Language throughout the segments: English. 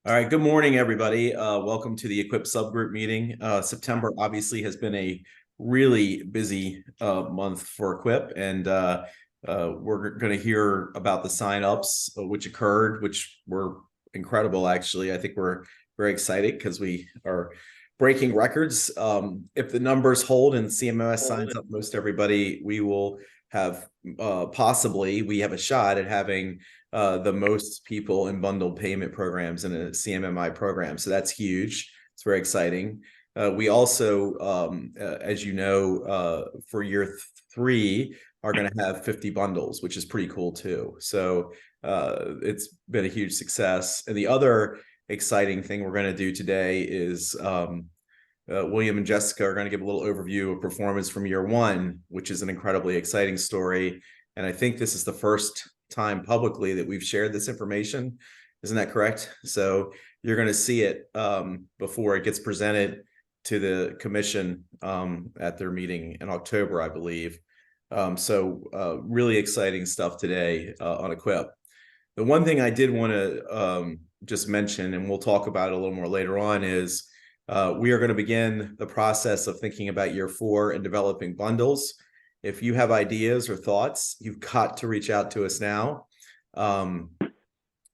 All right, good morning, everybody. Welcome to the EQUIP subgroup meeting. September obviously has been a really busy month for EQUIP, and we're going to hear about the signups which occurred, which were incredible, actually. I think we're very excited because we are breaking records. If the numbers hold and CMS signs up most everybody, we will have possibly, we have a shot at having the most people in bundled payment programs in a CMMI program. So that's huge. It's very exciting. We also, as you know, for year 3, are going to have 50 bundles, which is pretty cool too. So it's been a huge success. And the other exciting thing we're going to do today is William and Jessica are going to give a little overview of performance from year 1, which is an incredibly exciting story. And I think this is the first time publicly that we've shared this information. Isn't that correct? So you're going to see it before it gets presented to the commission at their meeting in October, I believe. So really exciting stuff today on EQUIP. The one thing I did want to just mention, and we'll talk about it a little more later on, is we are going to begin the process of thinking about year 4 and developing bundles. If you have ideas or thoughts, you've got to reach out to us now,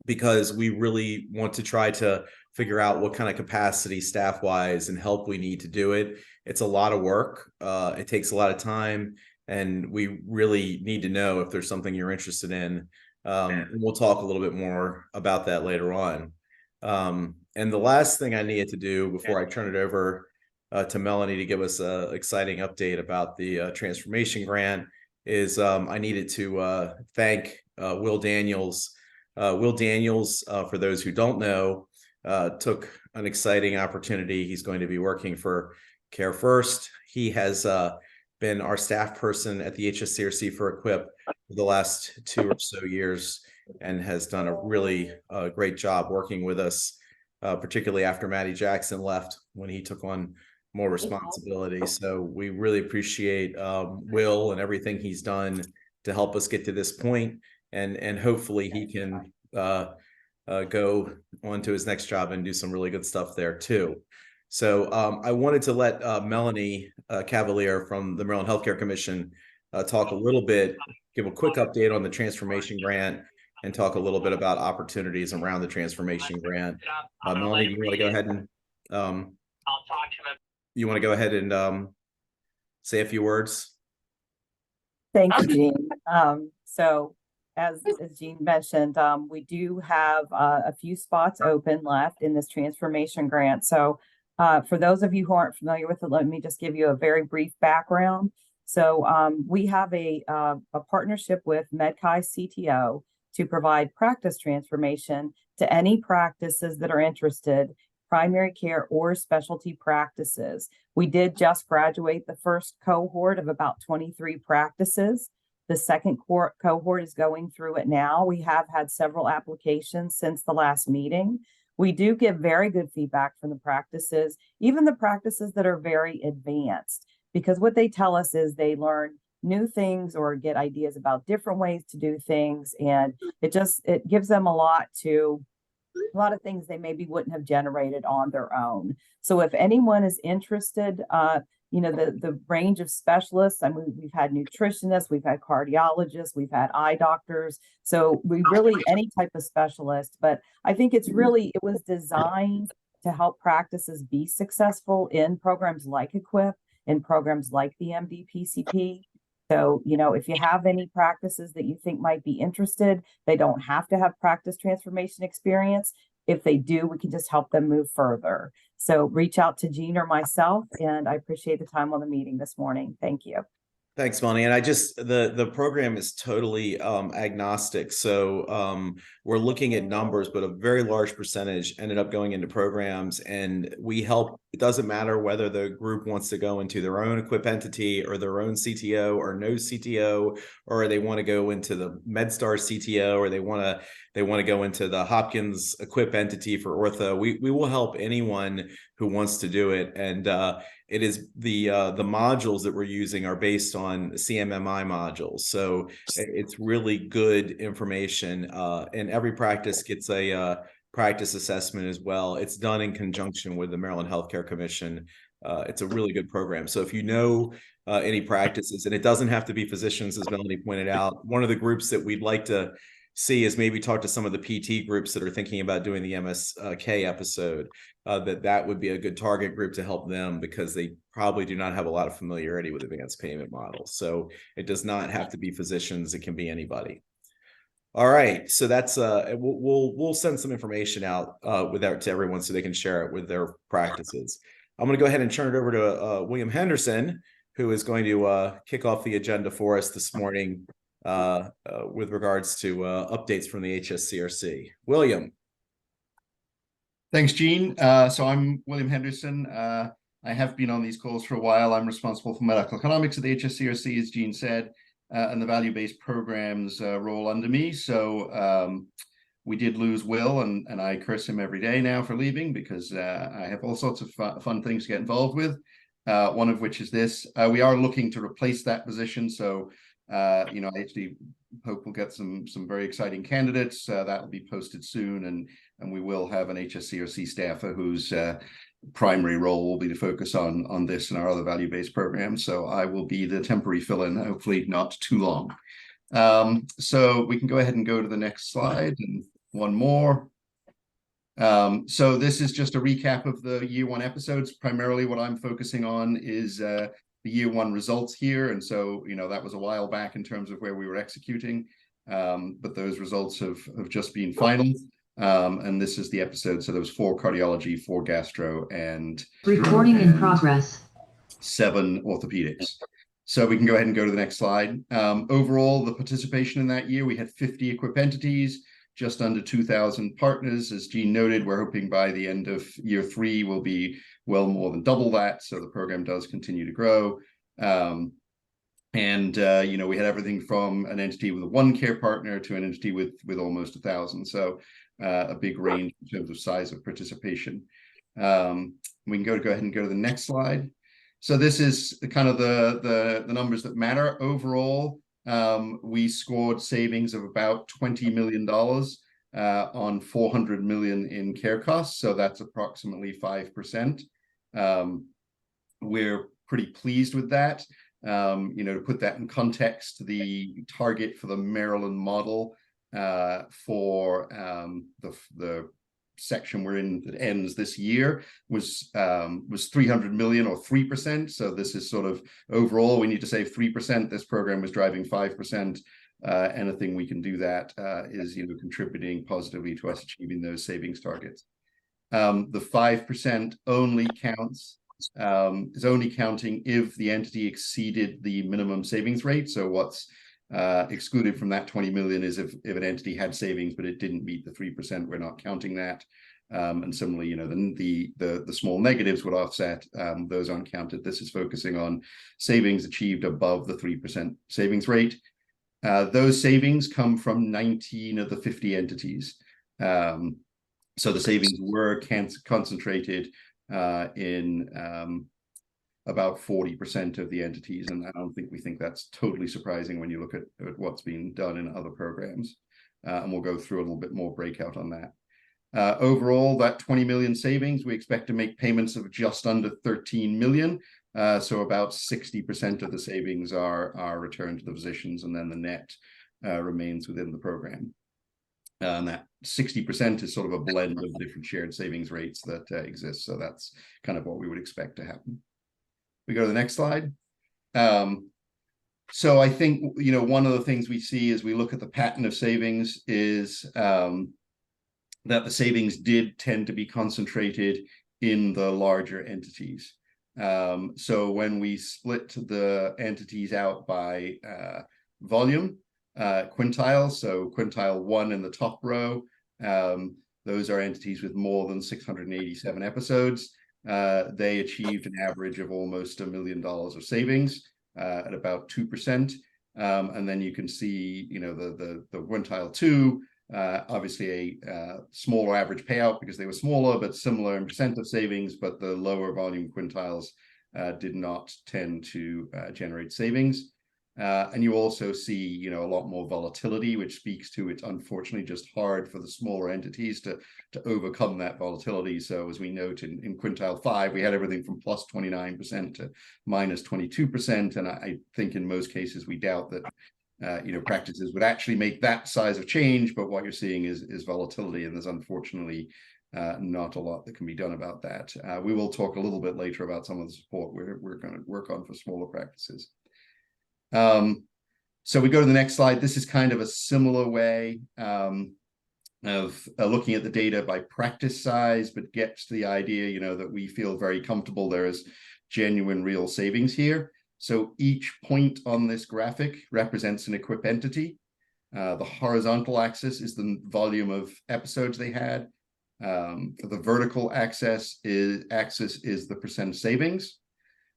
because we really want to try to figure out what kind of capacity staff-wise and help we need to do it. It's a lot of work. It takes a lot of time, and we really need to know if there's something you're interested in. And we'll talk a little bit more about that later on. And the last thing I needed to do before I turn it over to Melanie to give us an exciting update about the transformation grant is I needed to thank Will Daniels. Will Daniels, for those who don't know, took an exciting opportunity. He's going to be working for Care First. He has been our staff person at the HSCRC for EQUIP for the last 2 or so years and has done a really great job working with us, particularly after Matty Jackson left when he took on more responsibility. So we really appreciate Will and everything he's done to help us get to this point, and hopefully he can go on to his next job and do some really good stuff there too. So I wanted to let Melanie Cavalier from the Maryland Healthcare Commission talk a little bit, give a quick update on the transformation grant, and talk a little bit about opportunities around the transformation grant. Melanie, you want to go ahead and say a few words? Thank you, Gene. So as Gene mentioned, we do have a few spots open left in this transformation grant. So for those of you who aren't familiar with it, let me just give you a very brief background. So we have a partnership with MedChi CTO to provide practice transformation to any practices that are interested, primary care or specialty practices. We did just graduate the first cohort of about 23 practices. The second cohort is going through it now. We have had several applications since the last meeting. We do get very good feedback from the practices, even the practices that are very advanced, because what they tell us is they learn new things or get ideas about different ways to do things. And it gives them a lot of things they maybe wouldn't have generated on their own. So if anyone is interested, the range of specialists, I mean, we've had nutritionists, we've had cardiologists, we've had eye doctors. So we really, any type of specialist, but I think it was designed to help practices be successful in programs like EQUIP, in programs like the MD-PCP. So, if you have any practices that you think might be interested, they don't have to have practice transformation experience. If they do, we can just help them move further. So reach out to Gene or myself, and I appreciate the time on the meeting this morning. Thank you. Thanks, Melanie. And the program is totally agnostic. So we're looking at numbers, but a very large percentage ended up going into programs, and we help. It doesn't matter whether the group wants to go into their own EQUIP entity or their own CTO or no CTO, or they want to go into the MedStar CTO, or they want to go into the Hopkins EQUIP entity for ortho. We will help anyone who wants to do it. And it is the modules that we're using are based on CMMI modules. So it's really good information. And every practice gets a practice assessment as well. It's done in conjunction with the Maryland Healthcare Commission. It's a really good program. So if you know any practices, and it doesn't have to be physicians, as Melanie pointed out, one of the groups that we'd like to see is maybe talk to some of the PT groups that are thinking about doing the MSK episode, that would be a good target group to help them, because they probably do not have a lot of familiarity with advanced payment models. So it does not have to be physicians. It can be anybody. All right, so that's we'll send some information out with that to everyone so they can share it with their practices. I'm going to go ahead and turn it over to William Henderson, who is going to kick off the agenda for us this morning with regards to updates from the HSCRC. William. Thanks, Gene. So I'm William Henderson. I have been on these calls for a while. I'm responsible for medical economics at the HSCRC, as Gene said. And the value-based programs roll under me. So we did lose Will, and I curse him every day now for leaving, because I have all sorts of fun things to get involved with. One of which is this. We are looking to replace that position. So, I actually hope we'll get some very exciting candidates. That will be posted soon, and we will have an HSCRC staffer whose primary role will be to focus on this and our other value-based programs. So I will be the temporary fill-in, hopefully not too long. So we can go ahead and go to the next slide, and one more. So this is just a recap of the year one episodes. Primarily what I'm focusing on is the year one results here. And so, that was a while back in terms of where we were executing. But those results have just been final. And this is the episode. So there was 4 cardiology, 4 gastro, and recording in progress, 7 orthopedics. So we can go ahead and go to the next slide. Overall, the participation in that year, we had 50 EQIP entities, just under 2,000 partners. As Gene noted, we're hoping by the end of year 3, we'll be well more than double that. So the program does continue to grow. We had everything from an entity with a 1 care partner to an entity with almost 1,000. So a big range in terms of size of participation. We can go ahead and go to the next slide. So this is kind of the numbers that matter. Overall, we scored savings of about $20 million on $400 million in care costs. So that's approximately 5%. We're pretty pleased with that. To put that in context, the target for the Maryland model for the section we're in that ends this year was 300 million, or 3%. So this is sort of overall, we need to save 3%. This program was driving 5%. Anything we can do that is contributing positively to us achieving those savings targets. The 5% only counts is only counting if the entity exceeded the minimum savings rate. So what's excluded from that 20 million is if an entity had savings but it didn't meet the 3%, we're not counting that. And similarly, the small negatives would offset those aren't counted. This is focusing on savings achieved above the 3% savings rate. Those savings come from 19 of the 50 entities. So the savings were concentrated in about 40% of the entities, and I don't think we think that's totally surprising when you look at what's being done in other programs. And we'll go through a little bit more breakout on that. Overall, that 20 million savings, we expect to make payments of just under 13 million. So about 60% of the savings are returned to the physicians, and then the net remains within the program. And that 60% is sort of a blend of different shared savings rates that exist. So that's kind of what we would expect to happen. We go to the next slide. So I think, one of the things we see as we look at the pattern of savings is that the savings did tend to be concentrated in the larger entities. So when we split the entities out by volume, quintiles, so quintile 1 in the top row, those are entities with more than 687 episodes. They achieved an average of almost $1 million of savings at about 2%. And then you can see, the quintile 2, obviously a smaller average payout because they were smaller, but similar in percent of savings, but the lower volume quintiles did not tend to generate savings. And you also see, a lot more volatility, which speaks to it's unfortunately just hard for the smaller entities to overcome that volatility. So as we note in quintile 5, we had everything from plus 29% to minus 22%. And I think in most cases, we doubt that practices would actually make that size of change, but what you're seeing is volatility, and there's unfortunately not a lot that can be done about that. We will talk a little bit later about some of the support we're going to work on for smaller practices. So we go to the next slide. This is kind of a similar way of looking at the data by practice size, but gets to the idea, that we feel very comfortable there is genuine real savings here. So each point on this graphic represents an EQIP entity. The horizontal axis is the volume of episodes they had. The vertical axis is the percent savings.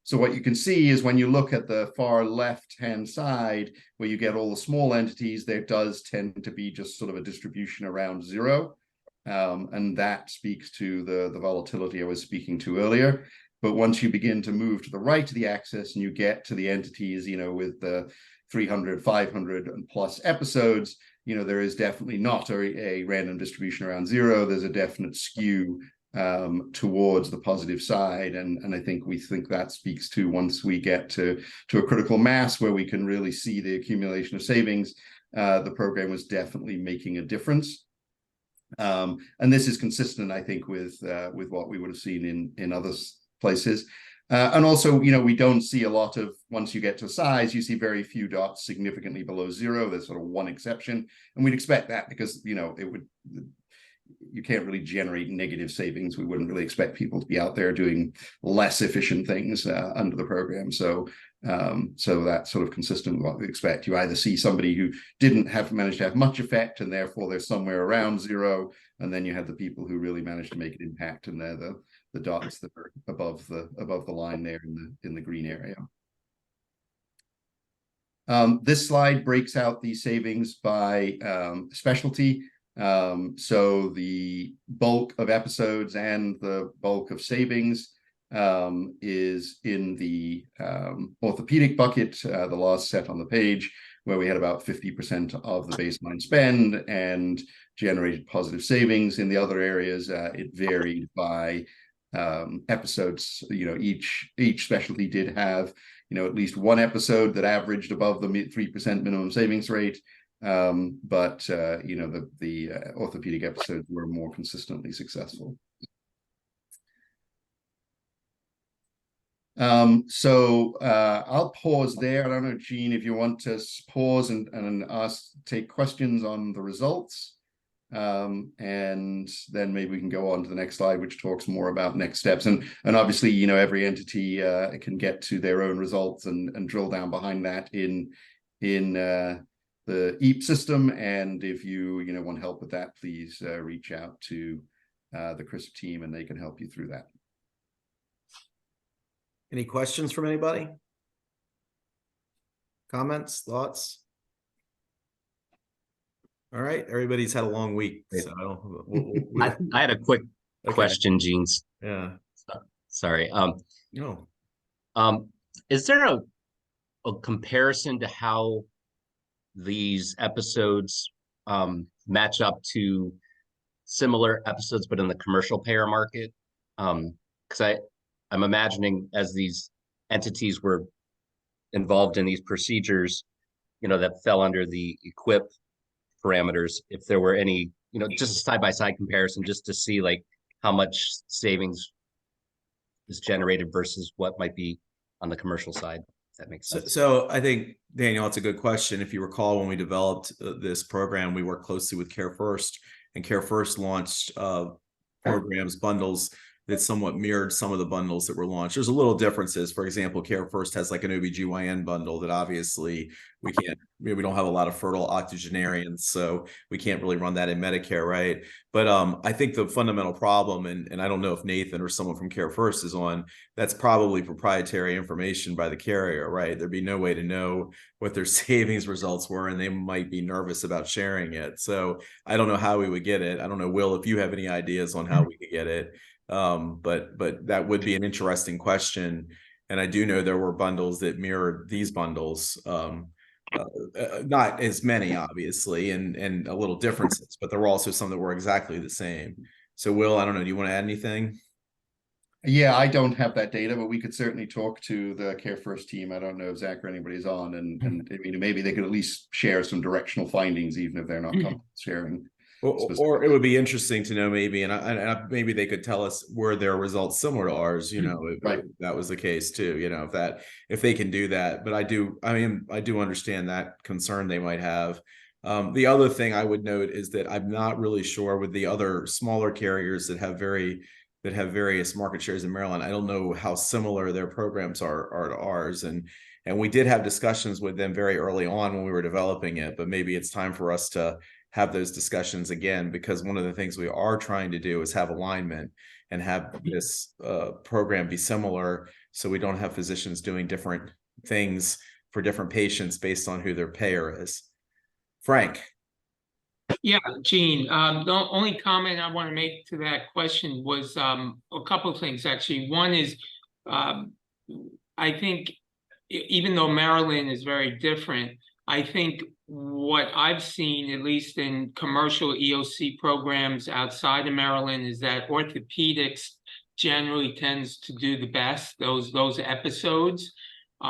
So what you can see is when you look at the far left-hand side, where you get all the small entities, there does tend to be just sort of a distribution around 0. And that speaks to the volatility I was speaking to earlier. But once you begin to move to the right of the axis and you get to the entities, with the 300, 500 and plus episodes, there is definitely not a random distribution around 0. There's a definite skew towards the positive side, and I think that speaks to once we get to a critical mass where we can really see the accumulation of savings, the program was definitely making a difference. And this is consistent, I think, with what we would have seen in other places. And also, we don't see a lot of, once you get to size, you see very few dots significantly below 0. There's sort of one exception, and we'd expect that because you can't really generate negative savings. We wouldn't really expect people to be out there doing less efficient things under the program. So that's sort of consistent with what we expect. You either see somebody who didn't manage to have much effect, and therefore they're somewhere around 0, and then you have the people who really managed to make an impact, and they're the dots that are above the line there in the green area. This slide breaks out these savings by specialty. So the bulk of episodes and the bulk of savings is in the orthopedic bucket, the last set on the page, where we had about 50% of the baseline spend and generated positive savings. In the other areas, it varied by episodes. Each specialty did have at least one episode that averaged above the 3% minimum savings rate. But the orthopedic episodes were more consistently successful. So I'll pause there. I don't know, Jean, if you want to pause and take questions on the results. And then maybe we can go on to the next slide, which talks more about next steps. And obviously, every entity can get to their own results and drill down behind that in the EQIP system. And if you want help with that, please reach out to the CRISP team, and they can help you through that. Any questions from anybody? Comments, thoughts? All right, everybody's had a long week, so I had a quick question, Gene. Yeah. Sorry. No. Is there a comparison to how these episodes match up to similar episodes, but in the commercial payer market? Because I'm imagining as these entities were involved in these procedures, that fell under the EQIP parameters, if there were any, just a side-by-side comparison, just to see like how much savings is generated versus what might be on the commercial side. If that makes sense. So I think, Daniel, it's a good question. If you recall, when we developed this program, we worked closely with Care First, and Care First launched programs, bundles that somewhat mirrored some of the bundles that were launched. There's a little differences. For example, Care First has like an OBGYN bundle that obviously we don't have a lot of fertile octogenarians, so we can't really run that in Medicare, right? But I think the fundamental problem, and I don't know if Nathan or someone from Care First is on, that's probably proprietary information by the carrier, right? There'd be no way to know what their savings results were, and they might be nervous about sharing it. So I don't know how we would get it. I don't know, Will, if you have any ideas on how we could get it. But that would be an interesting question. And I do know there were bundles that mirrored these bundles. Not as many, obviously, and a little differences, but there were also some that were exactly the same. So, Will, I don't know, do you want to add anything? Yeah, I don't have that data, but we could certainly talk to the Care First team. I don't know if Zach or anybody's on, and I mean, maybe they could at least share some directional findings, even if they're not comfortable sharing. Or it would be interesting to know maybe, and maybe they could tell us were their results similar to ours, you know, if that was the case too, you know, if they can do that. But I do understand that concern they might have. The other thing I would note is that I'm not really sure with the other smaller carriers that have various market shares in Maryland. I don't know how similar their programs are to ours, and we did have discussions with them very early on when we were developing it. But maybe it's time for us to have those discussions again, because one of the things we are trying to do is have alignment and have this program be similar, so we don't have physicians doing different things for different patients based on who their payer is. Frank. Yeah, Gene, the only comment I want to make to that question was a couple of things, actually. One is, I think even though Maryland is very different, I think what I've seen, at least in commercial EOC programs outside of Maryland, is that orthopedics generally tends to do the best, those episodes. So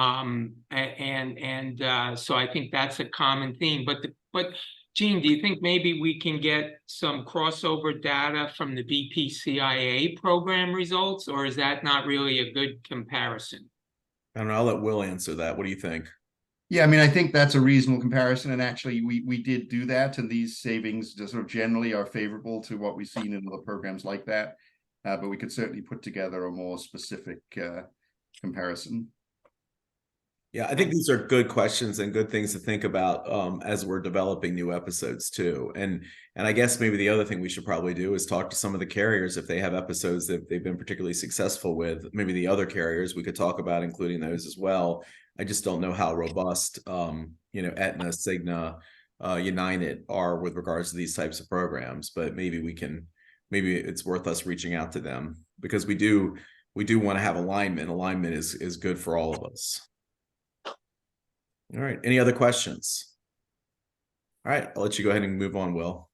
I think that's a common theme. But Gene, do you think maybe we can get some crossover data from the BPCIA program results, or is that not really a good comparison? I don't know, I'll let Will answer that. What do you think? Yeah, I mean, I think that's a reasonable comparison, and actually we did do that, and these savings just sort of generally are favorable to what we've seen in other programs like that, but we could certainly put together a more specific comparison. Yeah, I think these are good questions and good things to think about as we're developing new episodes too. And I guess maybe the other thing we should probably do is talk to some of the carriers if they have episodes that they've been particularly successful with. Maybe the other carriers we could talk about, including those as well. I just don't know how robust, you know, Aetna, Cigna, United are with regards to these types of programs. But maybe it's worth us reaching out to them, because we do want to have alignment. Alignment is good for all of us. All right. Any other questions? All right. I'll let you go ahead and move on, Will.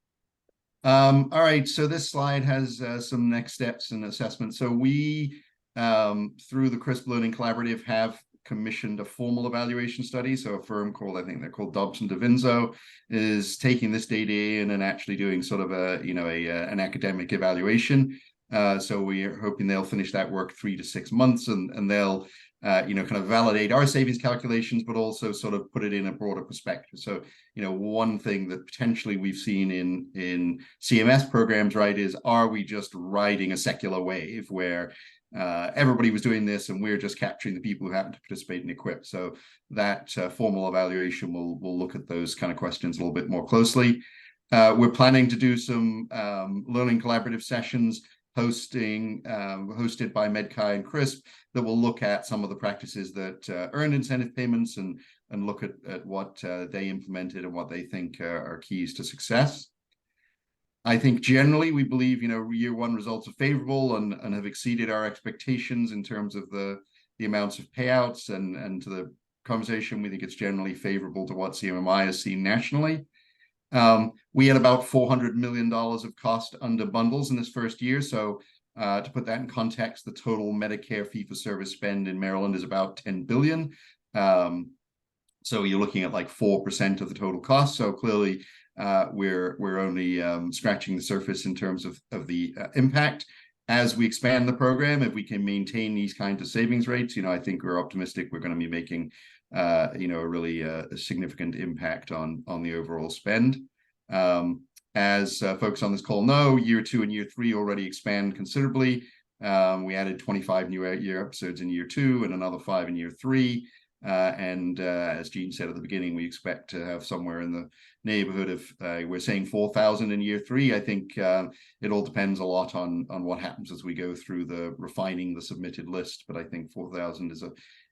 All right. So this slide has some next steps and assessments. So we, through the CRISP Learning Collaborative, have commissioned a formal evaluation study. So a firm called, I think they're called Dobson DaVinzo, is taking this data in and actually doing sort of an academic evaluation. So we're hoping they'll finish that work 3 to 6 months, and they'll kind of validate our savings calculations, but also sort of put it in a broader perspective. So, one thing that potentially we've seen in CMS programs, right, is, are we just riding a secular wave where everybody was doing this and we're just capturing the people who happen to participate in EQIP? So that formal evaluation will look at those kind of questions a little bit more closely. We're planning to do some learning collaborative sessions hosted by MedChi and CRISP that will look at some of the practices that earned incentive payments and look at what they implemented and what they think are keys to success. I think generally we believe, year one results are favorable and have exceeded our expectations in terms of the amounts of payouts, and to the conversation, we think it's generally favorable to what CMMI has seen nationally. We had about $400 million of cost under bundles in this first year. So to put that in context, the total Medicare fee-for-service spend in Maryland is about $10 billion. So you're looking at like 4% of the total cost. So clearly we're only scratching the surface in terms of the impact. As we expand the program, if we can maintain these kinds of savings rates, I think we're optimistic we're going to be making a really significant impact on the overall spend. As folks on this call know, year 2 and year 3 already expand considerably. We added 25 new year episodes in year 2 and another 5 in year 3. And as Gene said at the beginning, we expect to have somewhere in the neighborhood of, we're saying 4,000 in year 3. I think it all depends a lot on what happens as we go through the refining the submitted list. But I think 4,000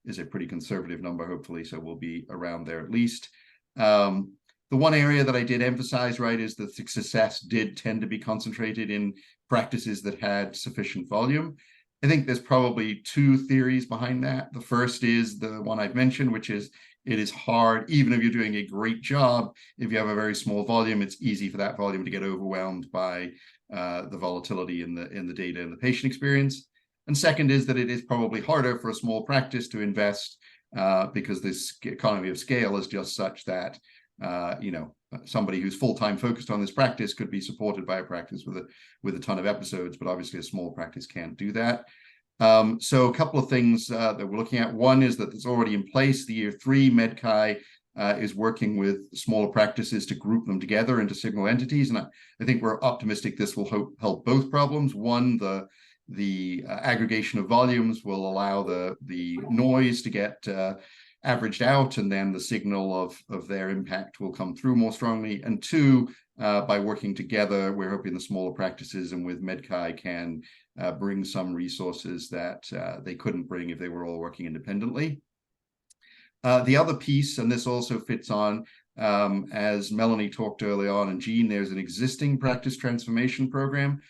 is a pretty conservative number, hopefully. So we'll be around there at least. The one area that I did emphasize, right, is that success did tend to be concentrated in practices that had sufficient volume. I think there's probably two theories behind that. The first is the one I've mentioned, which is it is hard, even if you're doing a great job, if you have a very small volume, it's easy for that volume to get overwhelmed by the volatility in the data and the patient experience. And second is that it is probably harder for a small practice to invest because this economy of scale is just such that somebody who's full-time focused on this practice could be supported by a practice with a ton of episodes, but obviously a small practice can't do that. So a couple of things that we're looking at. One is that it's already in place. The year 3 MedChi is working with smaller practices to group them together into single entities, and I think we're optimistic this will help both problems. One, the aggregation of volumes will allow the noise to get averaged out, and then the signal of their impact will come through more strongly. And two, by working together, we're hoping the smaller practices and with MedChi can bring some resources that they couldn't bring if they were all working independently. The other piece, and this also fits on, as Melanie talked early on, and Jean, there's an existing practice transformation program.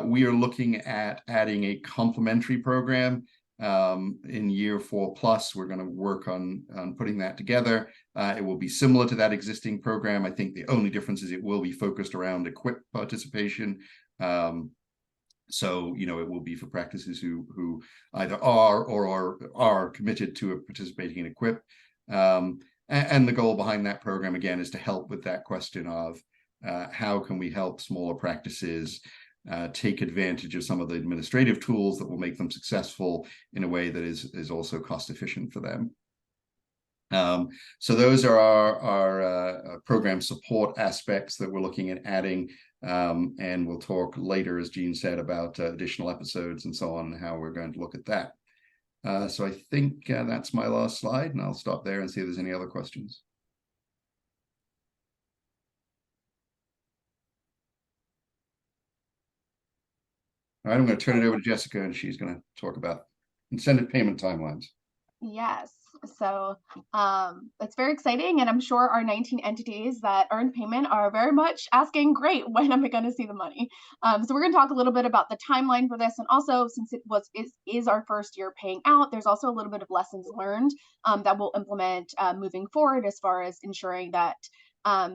We are looking at adding a complementary program in year 4+. We're going to work on putting that together. It will be similar to that existing program. I think the only difference is it will be focused around EQIP participation. So, it will be for practices who either are or are committed to participating in EQIP. And the goal behind that program, again, is to help with that question of how can we help smaller practices take advantage of some of the administrative tools that will make them successful in a way that is also cost efficient for them. So those are our program support aspects that we're looking at adding, and we'll talk later, as Jean said, about additional episodes and so on, and how we're going to look at that. So I think that's my last slide, and I'll stop there and see if there's any other questions. All right, I'm going to turn it over to Jessica, and she's going to talk about incentive payment timelines. Yes, so it's very exciting, and I'm sure our 19 entities that earned payment are very much asking, great, when am I going to see the money? So we're going to talk a little bit about the timeline for this, and also, since it is our first year paying out, there's also a little bit of lessons learned that we'll implement moving forward, as far as ensuring that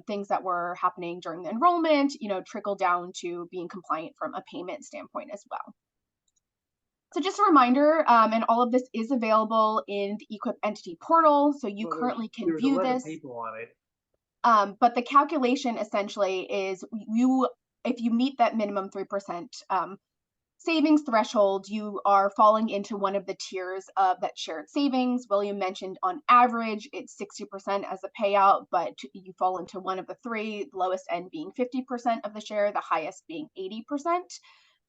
things that were happening during the enrollment, trickle down to being compliant from a payment standpoint as well. So just a reminder, and all of this is available in the EQIP entity portal, so you currently can view this. But the calculation essentially is if you meet that minimum 3% savings threshold, you are falling into one of the tiers of that shared savings. William mentioned on average it's 60% as a payout, but you fall into one of the three, the lowest end being 50% of the share, the highest being 80%.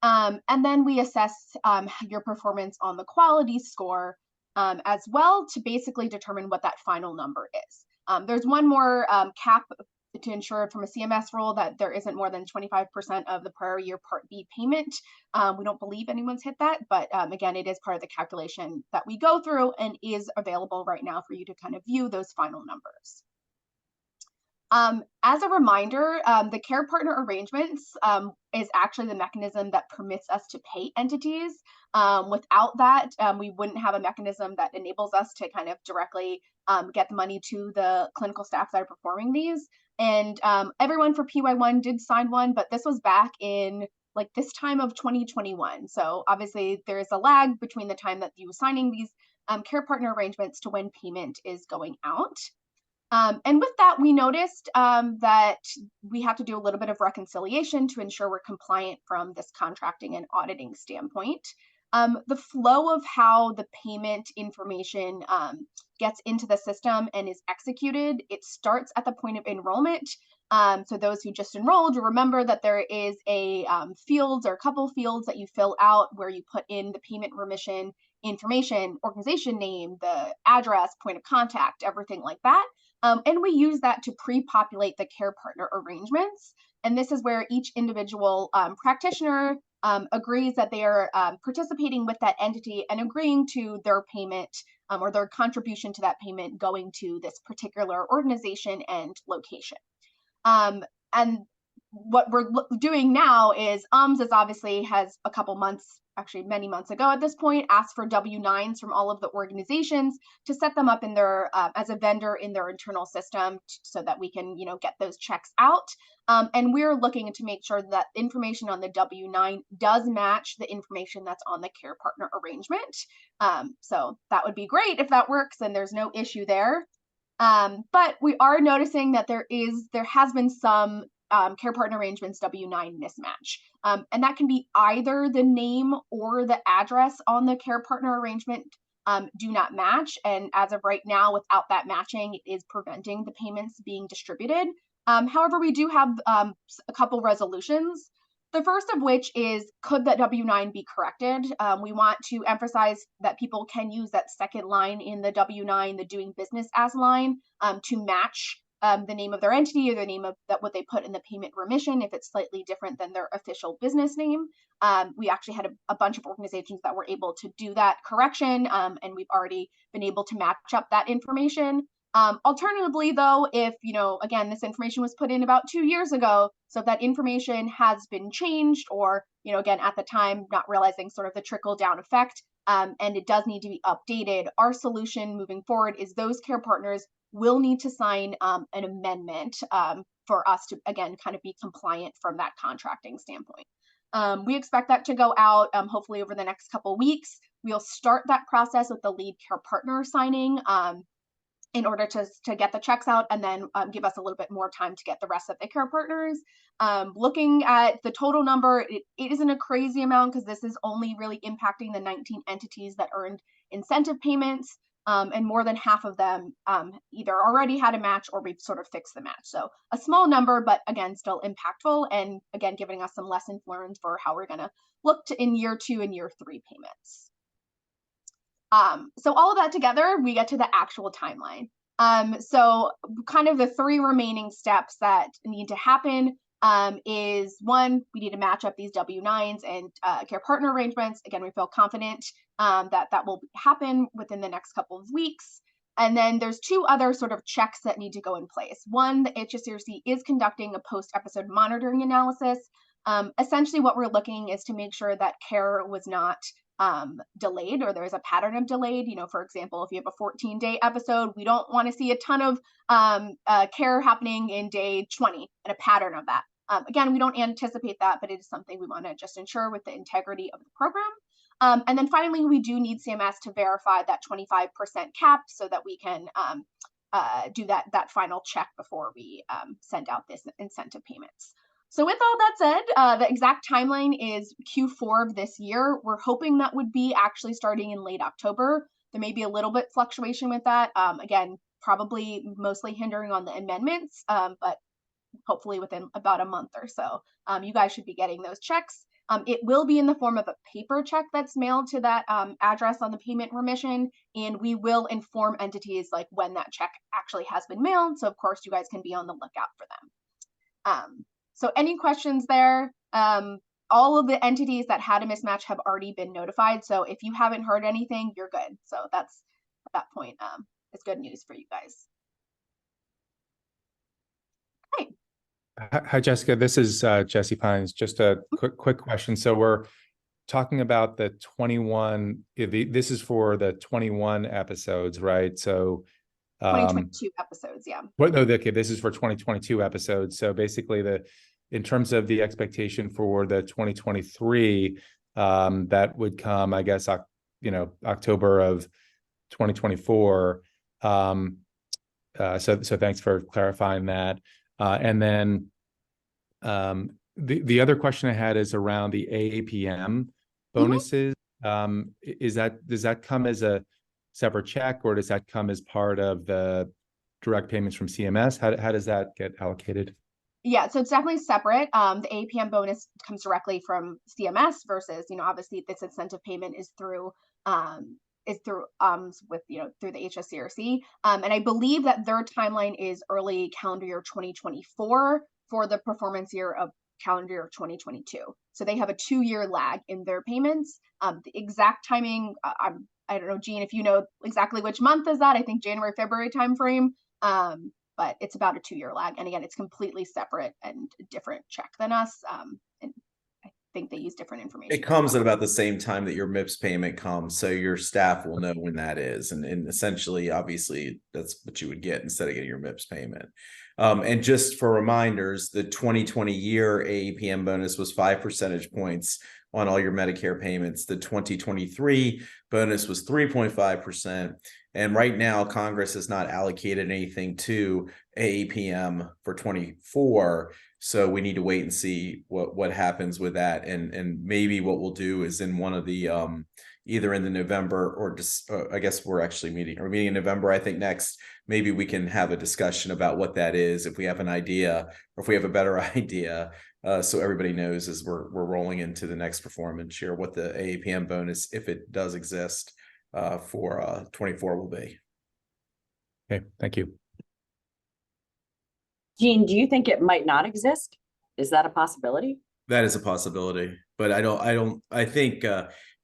And then we assess your performance on the quality score as well, to basically determine what that final number is. There's one more cap to ensure from a CMS rule that there isn't more than 25% of the prior year Part B payment. We don't believe anyone's hit that, but again, it is part of the calculation that we go through and is available right now for you to kind of view those final numbers. As a reminder, the care partner arrangements is actually the mechanism that permits us to pay entities. Without that, we wouldn't have a mechanism that enables us to kind of directly get the money to the clinical staff that are performing these. And everyone for PY1 did sign one, but this was back in like this time of 2021. So obviously there is a lag between the time that you were signing these care partner arrangements to when payment is going out. And with that, we noticed that we have to do a little bit of reconciliation to ensure we're compliant from this contracting and auditing standpoint. The flow of how the payment information gets into the system and is executed, it starts at the point of enrollment. So those who just enrolled, remember that there is a fields or a couple fields that you fill out where you put in the payment remission information, organization name, the address, point of contact, everything like that. And we use that to pre-populate the care partner arrangements. And this is where each individual practitioner agrees that they are participating with that entity and agreeing to their payment or their contribution to that payment going to this particular organization and location. And what we're doing now is is obviously has a couple months, actually many months ago at this point, asked for W-9s from all of the organizations to set them up in their as a vendor in their internal system so that we can, get those checks out. And we're looking to make sure that information on the W-9 does match the information that's on the care partner arrangement. So that would be great if that works and there's no issue there. But we are noticing that there has been some care partner arrangements W-9 mismatch. And that can be either the name or the address on the care partner arrangement do not match. And as of right now, without that matching, it is preventing the payments being distributed. However, we do have a couple resolutions. The first of which is, could that W-9 be corrected? We want to emphasize that people can use that second line in the W-9, the doing business as line, to match the name of their entity or the name of what they put in the payment remission if it's slightly different than their official business name. We actually had a bunch of organizations that were able to do that correction, and we've already been able to match up that information. Alternatively, though, if, again, this information was put in about 2 years ago, so if that information has been changed or, again, at the time, not realizing sort of the trickle down effect, and it does need to be updated, our solution moving forward is those care partners will need to sign an amendment for us to, again, kind of be compliant from that contracting standpoint. We expect that to go out hopefully over the next couple weeks. We'll start that process with the lead care partner signing in order to get the checks out, and then give us a little bit more time to get the rest of the care partners. Looking at the total number, it isn't a crazy amount because this is only really impacting the 19 entities that earned incentive payments, and more than half of them either already had a match or we've sort of fixed the match. So a small number, but again, still impactful, and again, giving us some lessons learned for how we're gonna look to in year 2 and year 3 payments. So all of that together, we get to the actual timeline. So kind of the 3 remaining steps that need to happen is 1, we need to match up these W-9s and care partner arrangements. Again, we feel confident that will happen within the next couple of weeks. And then there's 2 other sort of checks that need to go in place. 1, the HSCRC is conducting a post-episode monitoring analysis. Essentially what we're looking is to make sure that care was not delayed or there's a pattern of delayed. For example, if you have a 14-day episode, we don't want to see a ton of care happening in day 20 and a pattern of that. Again, we don't anticipate that, but it is something we want to just ensure with the integrity of the program. And then finally, we do need CMS to verify that 25% cap so that we can do that final check before we send out this incentive payments. So with all that said, the exact timeline is Q4 of this year. We're hoping that would be actually starting in late October. There may be a little bit fluctuation with that. Again, probably mostly hindering on the amendments, but hopefully within about a month or so, you guys should be getting those checks. It will be in the form of a paper check that's mailed to that address on the payment remission, and we will inform entities like when that check actually has been mailed. So of course, you guys can be on the lookout for them. So any questions there? All of the entities that had a mismatch have already been notified. So if you haven't heard anything, you're good. So that's at that point, it's good news for you guys. Hey. Hi, Jessica. This is Jesse Pines. Just a quick question. So we're talking about the 21. This is for the 21 episodes, right? So 2022 episodes, yeah. Okay, this is for 2022 episodes. So basically, in terms of the expectation for the 2023, that would come, I guess, October of 2024. So thanks for clarifying that. And then the other question I had is around the AAPM bonuses. Does that come as a separate check, or does that come as part of the direct payments from CMS? How does that get allocated? Yeah, so it's definitely separate. The APM bonus comes directly from CMS versus, obviously this incentive payment is through through the HSCRC. And I believe that their timeline is early calendar year 2024 for the performance year of calendar year 2022. So they have a 2-year lag in their payments. The exact timing, I don't know, Jean, if you know exactly which month is that. I think January, February timeframe. but it's about a 2-year lag. And again, it's completely separate and different check than us. And I think they use different information. It comes at about the same time that your MIPS payment comes, so your staff will know when that is, and essentially, obviously, that's what you would get instead of getting your MIPS payment. And just for reminders, the 2020 year AAPM bonus was 5 percentage points on all your Medicare payments. The 2023 bonus was 3.5%. And right now, Congress has not allocated anything to AAPM for 24. So we need to wait and see what happens with that. And maybe what we'll do is in one of the either in the November or just I guess we're meeting in November, I think next, maybe we can have a discussion about what that is, if we have an idea or if we have a better idea. So everybody knows as we're rolling into the next performance year, what the AAPM bonus, if it does exist, for 24 will be. Okay, thank you. Jean, do you think it might not exist? Is that a possibility? That is a possibility, but I think,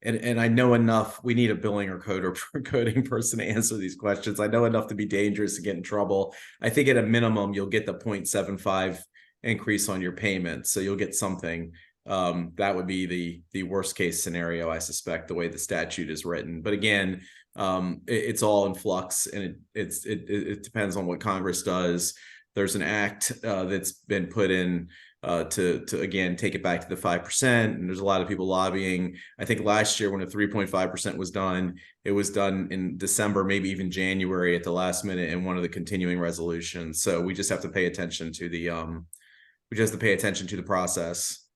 and I know enough, we need a billing or coding person to answer these questions. I know enough to be dangerous and get in trouble. I think at a minimum, you'll get the 0.75 increase on your payment. So you'll get something. That would be the worst case scenario, I suspect, the way the statute is written. But again, it's all in flux, and it depends on what Congress does. There's an act that's been put in to again take it back to the 5%, and there's a lot of people lobbying. I think last year when the 3.5% was done, it was done in December, maybe even January at the last minute in one of the continuing resolutions. So we just have to pay attention to the process.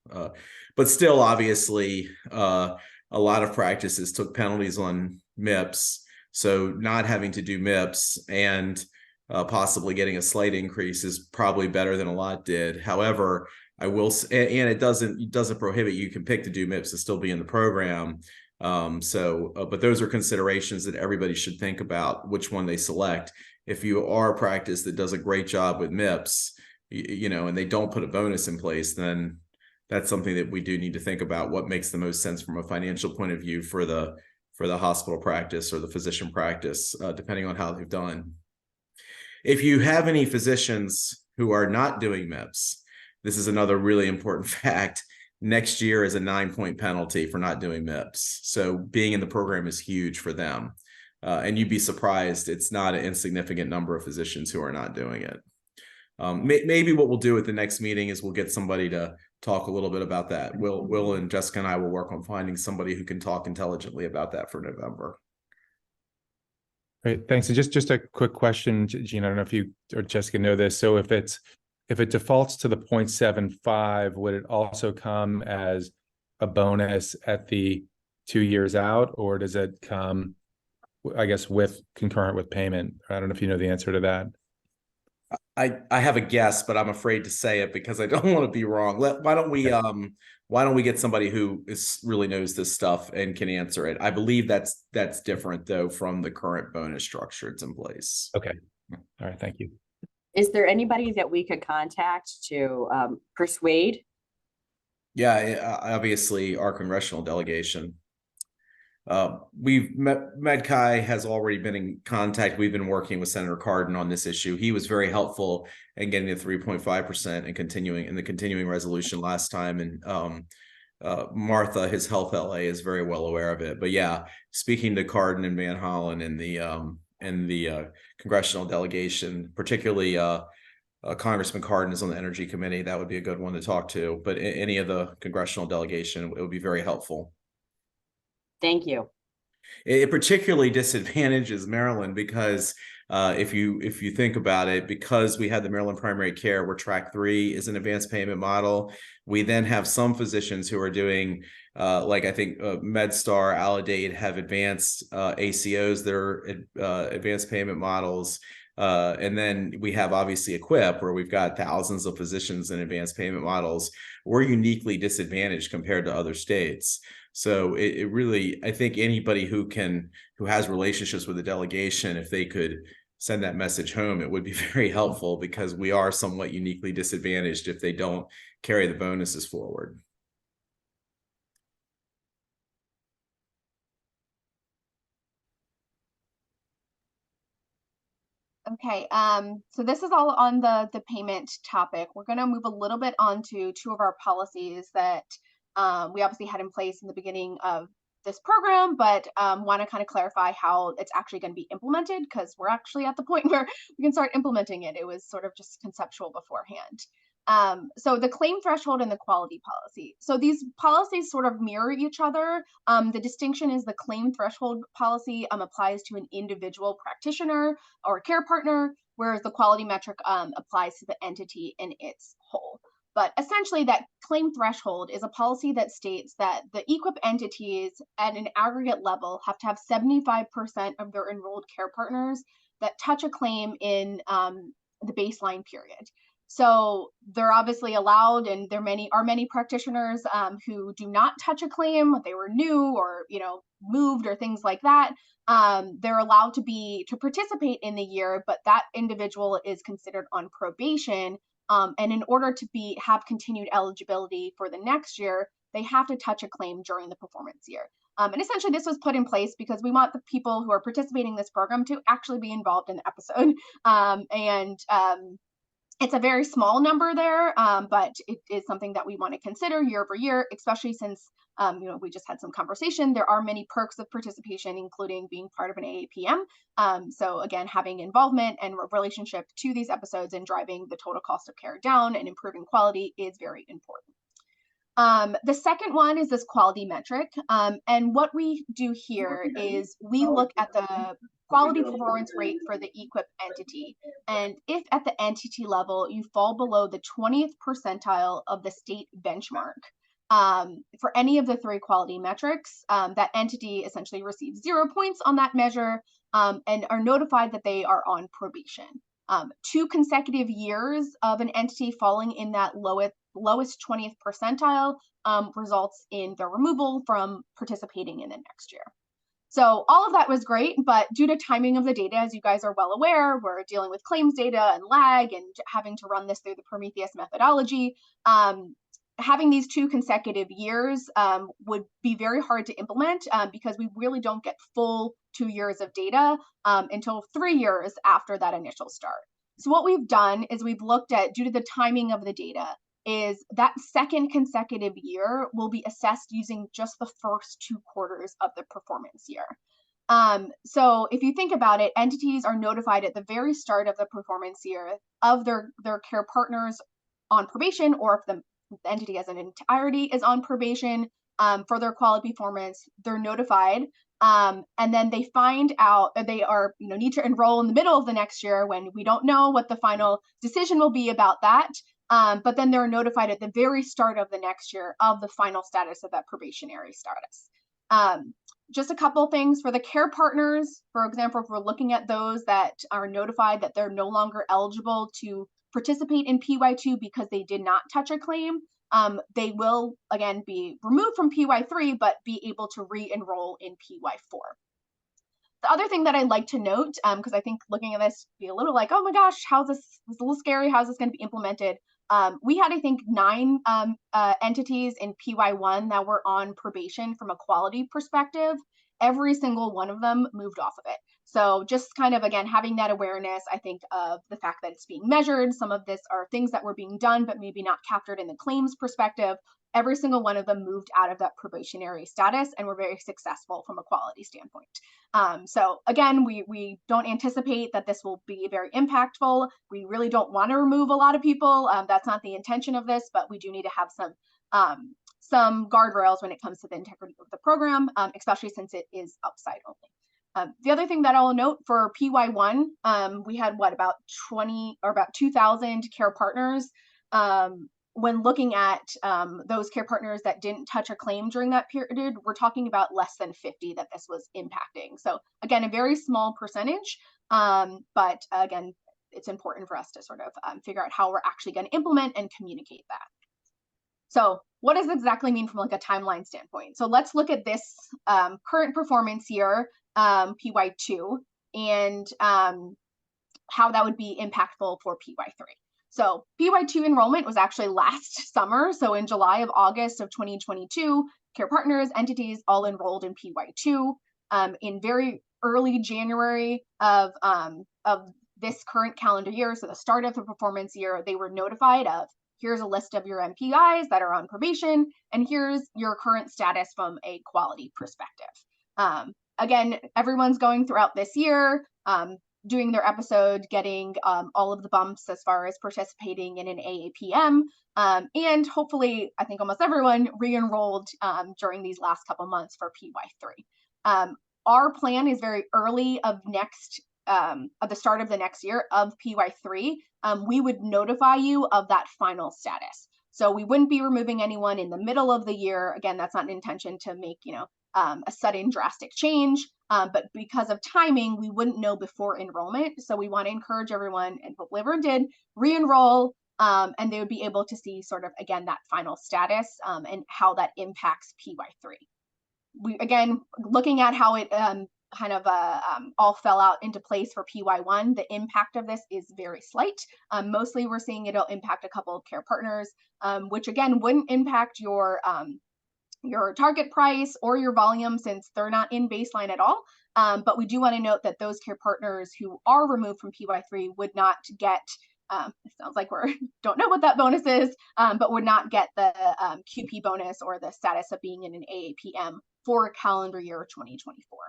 But still, obviously, a lot of practices took penalties on MIPS. So not having to do MIPS and possibly getting a slight increase is probably better than a lot did. However, I will, and it doesn't prohibit you can pick to do MIPS and still be in the program. But those are considerations that everybody should think about which one they select. If you are a practice that does a great job with MIPS, and they don't put a bonus in place, then that's something that we do need to think about what makes the most sense from a financial point of view for the hospital practice or the physician practice, depending on how they've done. If you have any physicians who are not doing MIPS, this is another really important fact. Next year is a 9-point penalty for not doing MIPS. So being in the program is huge for them. And you'd be surprised, it's not an insignificant number of physicians who are not doing it. Maybe what we'll do at the next meeting is we'll get somebody to talk a little bit about that. Will and Jessica and I will work on finding somebody who can talk intelligently about that for November. Great, thanks. And just a quick question, Jean, I don't know if you or Jessica know this. So if it defaults to the 0.75, would it also come as a bonus at the 2 years out, or does it come, I guess, with concurrent with payment? I don't know if you know the answer to that. I have a guess, but I'm afraid to say it because I don't want to be wrong. Why don't we get somebody who really knows this stuff and can answer it? I believe that's different though from the current bonus structure it's in place. Okay. All right. Thank you. Is there anybody that we could contact to persuade? Yeah, obviously our congressional delegation. MedChi has already been in contact. We've been working with Senator Cardin on this issue. He was very helpful in getting the 3.5% and continuing resolution last time. And Martha, his health LA, is very well aware of it. But yeah, speaking to Cardin and Van Hollen and the congressional delegation, particularly Congressman Cardin is on the Energy Committee. That would be a good one to talk to. But any of the congressional delegation, it would be very helpful. Thank you. It particularly disadvantages Maryland because if you think about it, because we had the Maryland primary care where track 3 is an advanced payment model, we then have some physicians who are doing like I think MedStar, Aledade have advanced ACOs that are advanced payment models. And then we have obviously EQIP where we've got thousands of physicians in advanced payment models. We're uniquely disadvantaged compared to other states. So it really, I think anybody who has relationships with the delegation, if they could send that message home, it would be very helpful because we are somewhat uniquely disadvantaged if they don't carry the bonuses forward. Okay, so this is all on the payment topic. We're going to move a little bit on to two of our policies that we obviously had in place in the beginning of this program, but want to kind of clarify how it's actually going to be implemented, because we're actually at the point where we can start implementing it. It was sort of just conceptual beforehand. So the claim threshold and the quality policy. So these policies sort of mirror each other. The distinction is the claim threshold policy applies to an individual practitioner or care partner, whereas the quality metric applies to the entity in its whole. But essentially, that claim threshold is a policy that states that the EQIP entities at an aggregate level have to have 75% of their enrolled care partners that touch a claim in the baseline period. So they're obviously allowed, and there are many practitioners who do not touch a claim. They were new or moved or things like that. They're allowed to participate in the year, but that individual is considered on probation. And in order to have continued eligibility for the next year, they have to touch a claim during the performance year. And essentially, this was put in place because we want the people who are participating in this program to actually be involved in the episode. It's a very small number there, but it is something that we want to consider year over year, especially since we just had some conversation. There are many perks of participation, including being part of an AAPM. So again, having involvement and relationship to these episodes and driving the total cost of care down and improving quality is very important. The second one is this quality metric. And what we do here is we look at the quality performance rate for the EQIP entity. And if at the entity level, you fall below the 20th percentile of the state benchmark, for any of the three quality metrics, that entity essentially receives 0 points on that measure and are notified that they are on probation. 2 consecutive years of an entity falling in that lowest 20th percentile results in their removal from participating in the next year. So all of that was great, but due to timing of the data, as you guys are well aware, we're dealing with claims data and lag and having to run this through the Prometheus methodology. Having these 2 consecutive years would be very hard to implement because we really don't get full 2 years of data until 3 years after that initial start. So what we've done is we've looked at, due to the timing of the data, is that second consecutive year will be assessed using just the first 2 quarters of the performance year. So if you think about it, entities are notified at the very start of the performance year of their care partners on probation, or if the entity as an entirety is on probation for their quality performance, they're notified. And then they find out that they are, need to enroll in the middle of the next year when we don't know what the final decision will be about that. But then they're notified at the very start of the next year of the final status of that probationary status. Just a couple things for the care partners. For example, if we're looking at those that are notified that they're no longer eligible to participate in PY2 because they did not touch a claim, they will again be removed from PY3, but be able to re-enroll in PY4. The other thing that I like to note, because I think looking at this be a little like, oh my gosh, how's this? It's a little scary. How's this going to be implemented? We had, I think, 9 entities in PY1 that were on probation from a quality perspective. Every single one of them moved off of it. So just kind of, again, having that awareness, I think, of the fact that it's being measured. Some of this are things that were being done, but maybe not captured in the claims perspective. Every single one of them moved out of that probationary status and were very successful from a quality standpoint. So again, we don't anticipate that this will be very impactful. We really don't want to remove a lot of people. That's not the intention of this, but we do need to have some guardrails when it comes to the integrity of the program, especially since it is upside only. The other thing that I'll note for PY1, we had about 2,000 care partners. When looking at those care partners that didn't touch a claim during that period, we're talking about less than 50 that this was impacting. So again, a very small percentage, but again, it's important for us to sort of figure out how we're actually going to implement and communicate that. So what does it exactly mean from like a timeline standpoint? So let's look at this current performance year, PY2, and how that would be impactful for PY3. So PY2 enrollment was actually last summer. So in July of August of 2022, care partners, entities all enrolled in PY2. In very early January of this current calendar year, so the start of the performance year, they were notified of, here's a list of your MPIs that are on probation, and here's your current status from a quality perspective. Again, everyone's going throughout this year, doing their episode, getting all of the bumps as far as participating in an AAPM, and hopefully, I think almost everyone re-enrolled during these last couple months for PY3. Our plan is very early of the start of the next year of PY3. We would notify you of that final status. So we wouldn't be removing anyone in the middle of the year. Again, that's not an intention to make, a sudden drastic change, but because of timing, we wouldn't know before enrollment. So we want to encourage everyone, and hopefully everyone did, re-enroll, and they would be able to see sort of, again, that final status and how that impacts PY3. We, again, looking at how it all fell out into place for PY1, the impact of this is very slight. Mostly we're seeing it'll impact a couple of care partners, which again wouldn't impact your target price or your volume since they're not in baseline at all. But we do want to note that those care partners who are removed from PY3 would not get, it sounds like we don't know what that bonus is, but would not get the QP bonus or the status of being in an AAPM for calendar year 2024.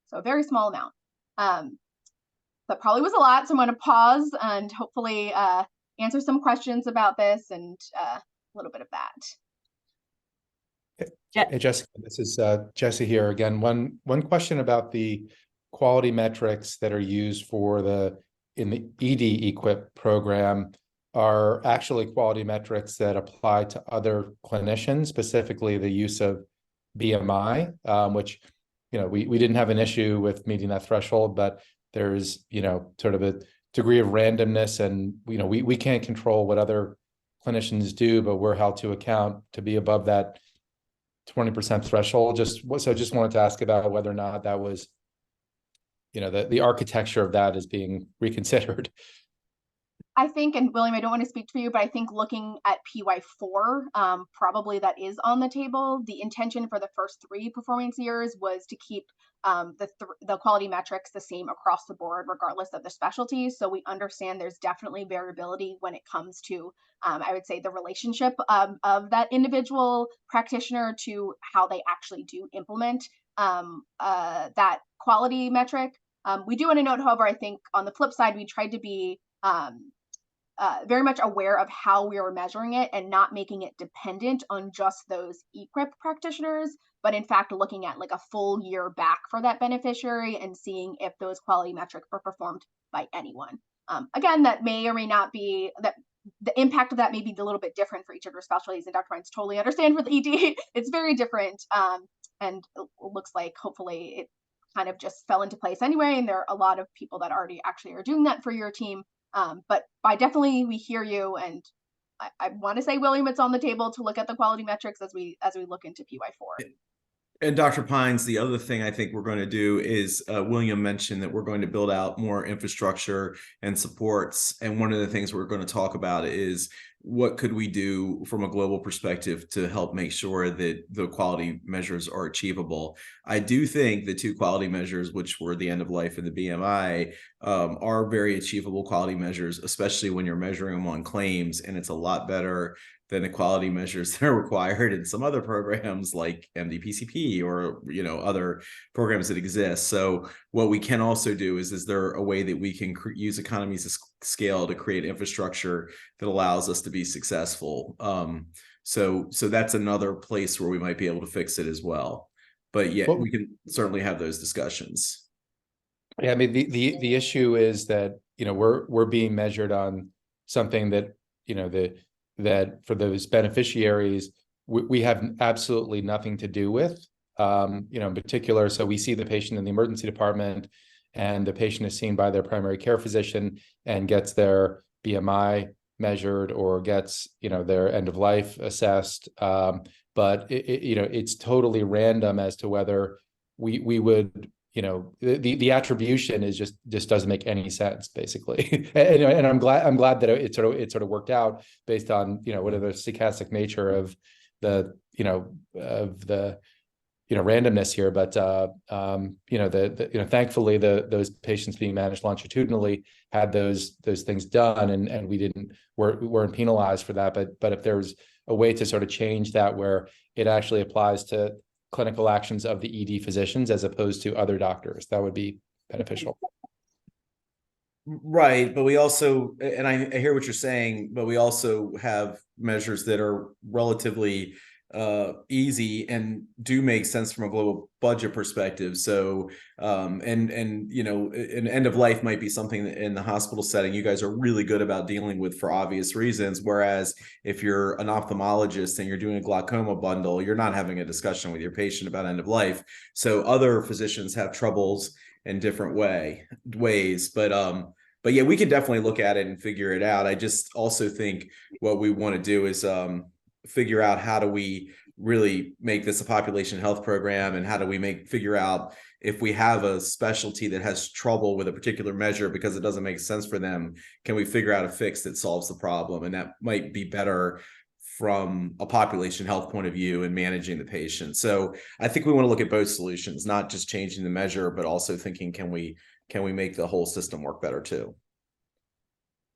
So a very small amount. That probably was a lot, so I'm going to pause and hopefully answer some questions about this and a little bit of that. Hey, Jessica, this is Jesse here again. One question about the quality metrics that are used in the ED EQIP program are actually quality metrics that apply to other clinicians, specifically the use of BMI, which, we didn't have an issue with meeting that threshold, but there's, sort of a degree of randomness, and, we can't control what other clinicians do, but we're held to account to be above that 20% threshold. Just wanted to ask about whether or not that was, the architecture of that is being reconsidered. I think, and William, I don't want to speak for you, but I think looking at PY4, probably that is on the table. The intention for the first 3 performance years was to keep the quality metrics the same across the board, regardless of the specialty. So we understand there's definitely variability when it comes to, I would say, the relationship of that individual practitioner to how they actually do implement that quality metric. We do want to note, however, I think on the flip side, we tried to be very much aware of how we were measuring it and not making it dependent on just those EQIP practitioners, but in fact looking at like a full year back for that beneficiary and seeing if those quality metrics were performed by anyone. Again, that may or may not be, that the impact of that may be a little bit different for each of your specialties, and Dr. Mines totally understand for the ED, it's very different, and it looks like hopefully it kind of just fell into place anyway, and there are a lot of people that already actually are doing that for your team. But definitely we hear you, and I want to say, William, it's on the table to look at the quality metrics as we look into PY4. And Dr. Pines, the other thing I think we're going to do is William mentioned that we're going to build out more infrastructure and supports. And one of the things we're going to talk about is what could we do from a global perspective to help make sure that the quality measures are achievable. I do think the 2 quality measures, which were the end of life and the BMI, are very achievable quality measures, especially when you're measuring them on claims, and it's a lot better than the quality measures that are required in some other programs like MDPCP or other programs that exist. So what we can also do is there a way that we can use economies of scale to create infrastructure that allows us to be successful? So that's another place where we might be able to fix it as well. But yeah, we can certainly have those discussions. Yeah, I mean, the issue is that we're being measured on something that that for those beneficiaries, we have absolutely nothing to do with, in particular. So we see the patient in the emergency department, and the patient is seen by their primary care physician and gets their BMI measured or gets, their end of life assessed. But it's totally random as to whether we would, the attribution is just doesn't make any sense, basically. and I'm glad that it sort of worked out based on, whatever the stochastic nature of the, of the randomness here, but thankfully those patients being managed longitudinally had those things done, and we weren't penalized for that. But if there was a way to sort of change that where it actually applies to clinical actions of the ED physicians as opposed to other doctors, that would be beneficial. Right, but we also, and I hear what you're saying, but we also have measures that are relatively easy and do make sense from a global budget perspective. So an end of life might be something that in the hospital setting you guys are really good about dealing with for obvious reasons, whereas if you're an ophthalmologist and you're doing a glaucoma bundle, you're not having a discussion with your patient about end of life. So other physicians have troubles in different ways, but yeah, we can definitely look at it and figure it out. I just also think what we want to do is figure out how do we really make this a population health program, and how do we figure out if we have a specialty that has trouble with a particular measure because it doesn't make sense for them, can we figure out a fix that solves the problem? And that might be better from a population health point of view and managing the patient. So I think we want to look at both solutions, not just changing the measure, but also thinking, can we make the whole system work better too?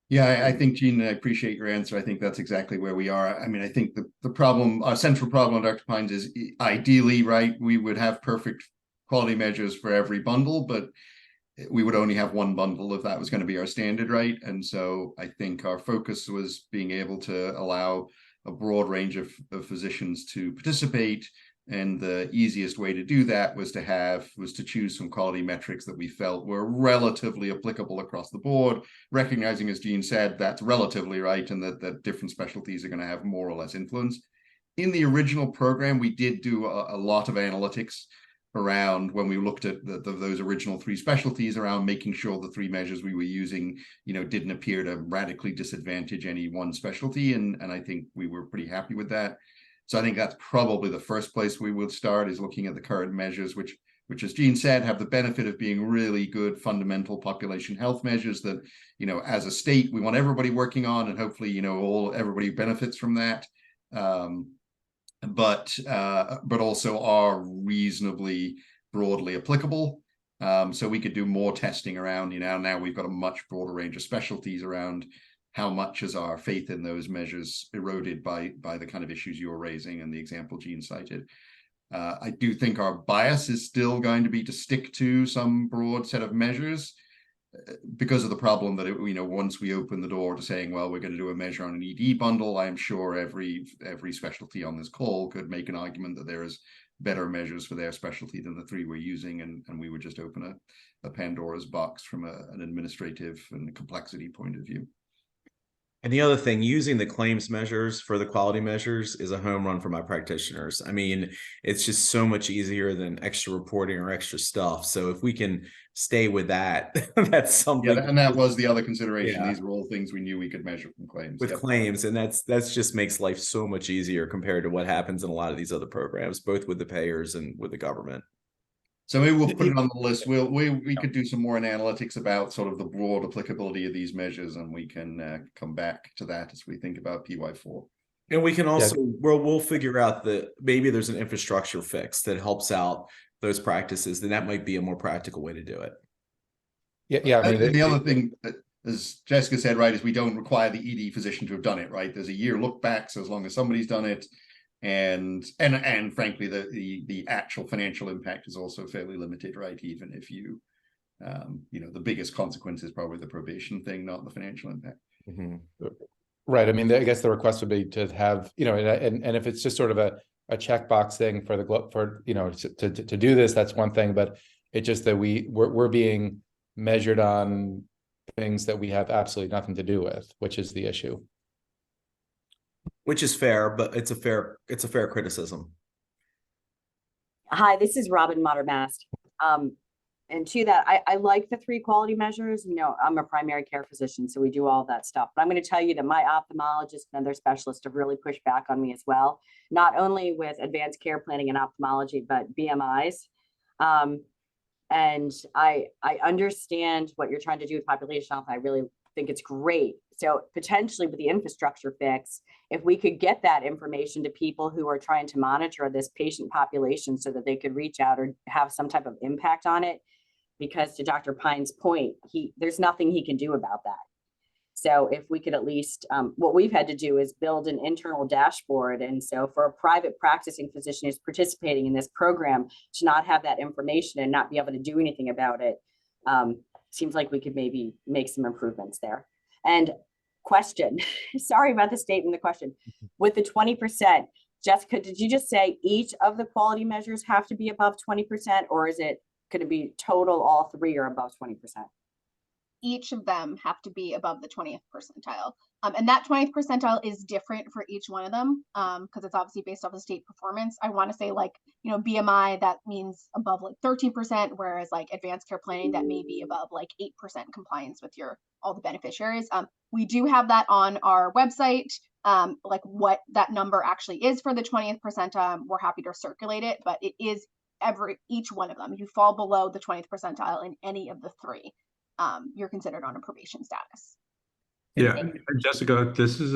Yeah, I think, Gene, I appreciate your answer. I think that's exactly where we are. I mean, I think the problem, our central problem, Dr. Pines, is ideally, right, we would have perfect quality measures for every bundle, but we would only have one bundle if that was going to be our standard, right? And so I think our focus was being able to allow a broad range of physicians to participate. And the easiest way to do that was to choose some quality metrics that we felt were relatively applicable across the board, recognizing, as Gene said, that's relatively right, and that different specialties are going to have more or less influence. In the original program, we did do a lot of analytics around when we looked at those original three specialties, around making sure the three measures we were using, didn't appear to radically disadvantage any one specialty. And I think we were pretty happy with that. So I think that's probably the first place we would start, is looking at the current measures, which, as Gene said, have the benefit of being really good fundamental population health measures that, as a state, we want everybody working on, and hopefully, everybody benefits from that. But also are reasonably broadly applicable. So we could do more testing around, now we've got a much broader range of specialties around how much has our faith in those measures eroded by the kind of issues you're raising and the example Gene cited. I do think our bias is still going to be to stick to some broad set of measures, because of the problem that once we open the door to saying, well, we're going to do a measure on an ED bundle, I'm sure every specialty on this call could make an argument that there is better measures for their specialty than the three we're using, and we would just open a Pandora's box from an administrative and complexity point of view. And the other thing, using the claims measures for the quality measures is a home run for my practitioners. I mean, it's just so much easier than extra reporting or extra stuff. So if we can stay with that, that's something. Yeah, and that was the other consideration. Yeah. These were all things we knew we could measure from claims. With claims, and that's just makes life so much easier compared to what happens in a lot of these other programs, both with the payers and with the government. So maybe we'll put it on the list. We could do some more analytics about sort of the broad applicability of these measures, and we can come back to that as we think about PY4. And we can also we'll figure out that maybe there's an infrastructure fix that helps out those practices. Then that might be a more practical way to do it. Yeah. I mean, the other thing, as Jessica said, right, is we don't require the ED physician to have done it. Right, there's a year look back, so as long as somebody's done it. And frankly, the actual financial impact is also fairly limited, right? Even if you, the biggest consequence is probably the probation thing, not the financial impact. Mm-hmm. Right. I mean, I guess the request would be to have, and if it's just sort of a checkbox thing for to do this, that's one thing. But it's just that we're being measured on things that we have absolutely nothing to do with, which is the issue. Which is fair, but it's a fair criticism. Hi, this is Robin Mottermast. And to that, I like the three quality measures. I'm a primary care physician, so we do all that stuff. But I'm going to tell you that my ophthalmologist and other specialists have really pushed back on me as well, not only with advanced care planning and ophthalmology, but BMIs. And I understand what you're trying to do with population health. I really think it's great. So potentially with the infrastructure fix, if we could get that information to people who are trying to monitor this patient population so that they could reach out or have some type of impact on it, because to Dr. Pine's point, there's nothing he can do about that. So if we could at least, what we've had to do is build an internal dashboard. And so for a private practicing physician who's participating in this program to not have that information and not be able to do anything about it, seems like we could maybe make some improvements there. And question, sorry about the statement, the question. With the 20%, Jessica, did you just say each of the quality measures have to be above 20%, or could it be total all three are above 20%? Each of them have to be above the 20th percentile. And that 20th percentile is different for each one of them because it's obviously based off of state performance. I want to say like, BMI, that means above like 13%, whereas like advanced care planning, that may be above like 8% compliance with all the beneficiaries. We do have that on our website, like what that number actually is for the 20th percentile. We're happy to circulate it, but it is each one of them. If you fall below the 20th percentile in any of the three, you're considered on a probation status. Yeah, Jessica, this is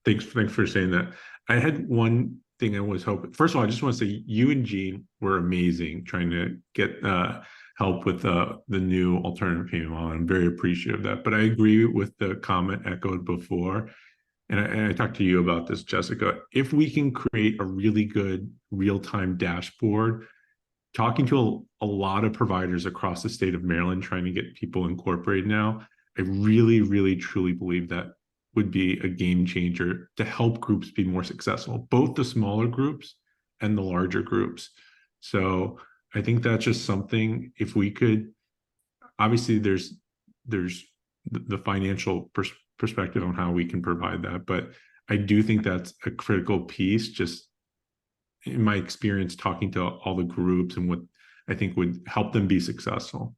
thanks for saying that. I had one thing I was hoping. First of all, I just want to say you and Jean were amazing trying to get help with the new alternative payment model. I'm very appreciative of that. But I agree with the comment echoed before. And I talked to you about this, Jessica. If we can create a really good real-time dashboard, talking to a lot of providers across the state of Maryland, trying to get people incorporated now, I really, really, truly believe that would be a game changer to help groups be more successful, both the smaller groups and the larger groups. So I think that's just something, if we could, obviously there's the financial perspective on how we can provide that, but I do think that's a critical piece, just in my experience talking to all the groups and what I think would help them be successful.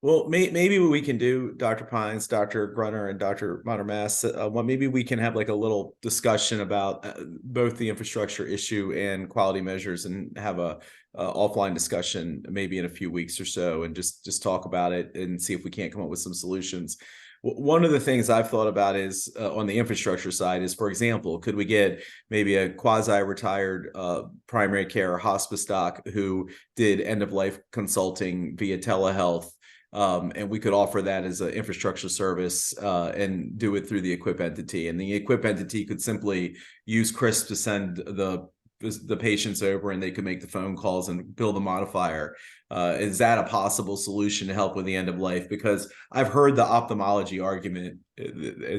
Well, maybe what we can do, Dr. Pines, Dr. Grunner, and Dr. Matter-Mass, maybe we can have like a little discussion about both the infrastructure issue and quality measures, and have a offline discussion maybe in a few weeks or so, and just talk about it and see if we can't come up with some solutions. One of the things I've thought about is on the infrastructure side is, for example, could we get maybe a quasi-retired primary care or hospice doc who did end-of-life consulting via telehealth, and we could offer that as an infrastructure service and do it through the EQIP entity. And the EQIP entity could simply use CRISP to send the patients over, and they could make the phone calls and bill the modifier. Is that a possible solution to help with the end of life? Because I've heard the ophthalmology argument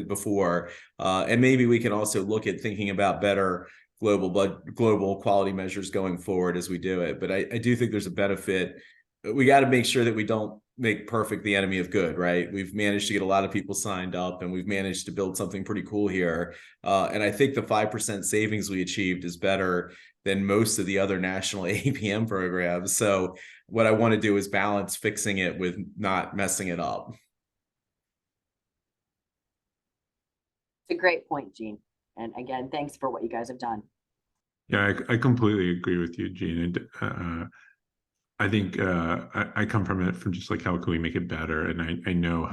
before, and maybe we can also look at thinking about better global quality measures going forward as we do it. But I do think there's a benefit. We got to make sure that we don't make perfect the enemy of good, right? We've managed to get a lot of people signed up, and we've managed to build something pretty cool here. And I think the 5% savings we achieved is better than most of the other national APM programs. So what I want to do is balance fixing it with not messing it up. It's a great point, Jean. And again, thanks for what you guys have done. Yeah, I completely agree with you, Jean. And I think I come from it from just like, how can we make it better? And I know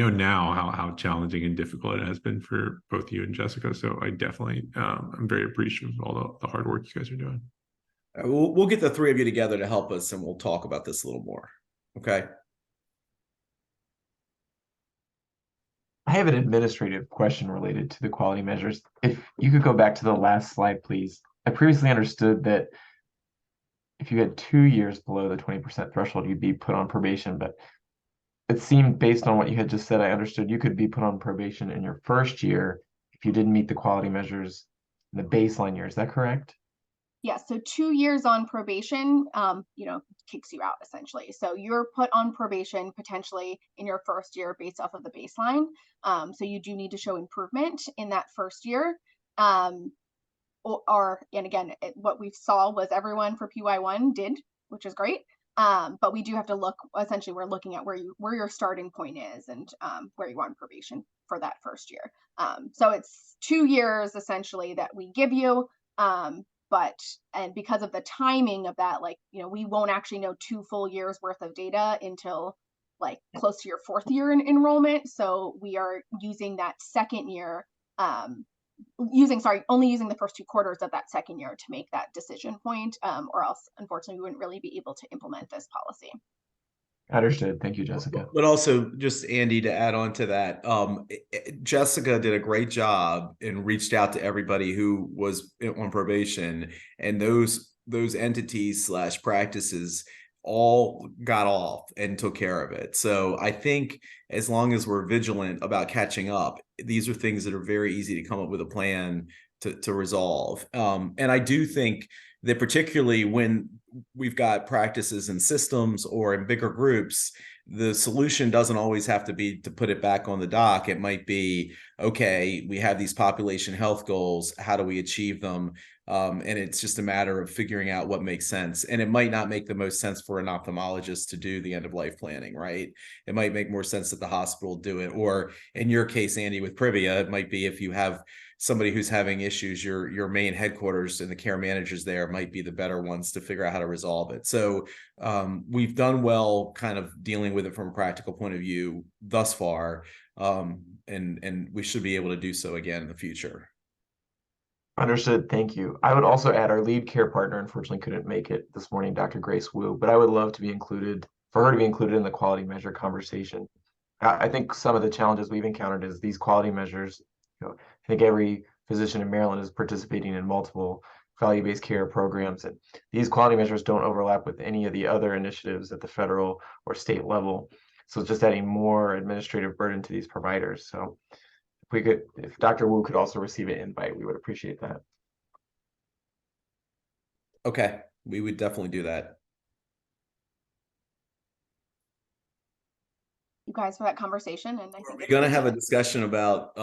now how challenging and difficult it has been for both you and Jessica. So I definitely I'm very appreciative of all the hard work you guys are doing. We'll get the three of you together to help us, and we'll talk about this a little more. Okay. I have an administrative question related to the quality measures. If you could go back to the last slide, please. I previously understood that if you had 2 years below the 20% threshold, you'd be put on probation. But it seemed, based on what you had just said, I understood you could be put on probation in your first year if you didn't meet the quality measures in the baseline year. Is that correct? Yeah, so 2 years on probation, kicks you out essentially. So you're put on probation potentially in your first year based off of the baseline. So you do need to show improvement in that first year. And again, what we saw was everyone for PY1 did, which is great. But we do have to look, essentially we're looking at where your starting point is and where you are on probation for that first year. So it's 2 years essentially that we give you. And because of the timing of that, like, you know, we won't actually know 2 full years worth of data until like close to your 4th year in enrollment. So we are using that second year, only using the first 2 quarters of that second year to make that decision point, or else unfortunately we wouldn't really be able to implement this policy. Understood. Thank you, Jessica. But also, just Andy, to add on to that, Jessica did a great job and reached out to everybody who was on probation, and those entities / practices all got off and took care of it. So I think as long as we're vigilant about catching up, these are things that are very easy to come up with a plan to resolve. And I do think that particularly when we've got practices and systems or in bigger groups, the solution doesn't always have to be to put it back on the dock. It might be, okay, we have these population health goals. How do we achieve them? And it's just a matter of figuring out what makes sense. And it might not make the most sense for an ophthalmologist to do the end of life planning, right? It might make more sense that the hospital do it. Or in your case, Andy, with Privia, it might be if you have somebody who's having issues, your main headquarters and the care managers there might be the better ones to figure out how to resolve it. So we've done well kind of dealing with it from a practical point of view thus far. And we should be able to do so again in the future. Understood. Thank you. I would also add our lead care partner unfortunately couldn't make it this morning, Dr. Grace Wu, but I would love to be included, for her to be included in the quality measure conversation. I think some of the challenges we've encountered is these quality measures. I think every physician in Maryland is participating in multiple value-based care programs, and these quality measures don't overlap with any of the other initiatives at the federal or state level. So it's just adding more administrative burden to these providers. So if Dr. Wu could also receive an invite, we would appreciate that. Okay, we would definitely do that. You guys for that conversation, and I think we're going to have a discussion about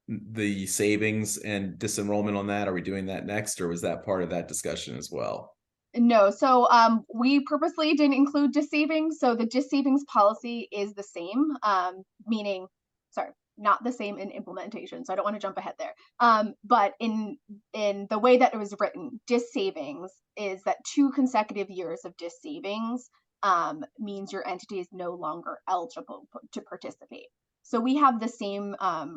the savings and disenrollment on that. Are we doing that next, or was that part of that discussion as well? No, so we purposely didn't include DIS savings. So the DIS savings policy is the same, meaning, sorry, not the same in implementation. So I don't want to jump ahead there. But in the way that it was written, DIS savings is that 2 consecutive years of DIS savings means your entity is no longer eligible to participate. So we have the same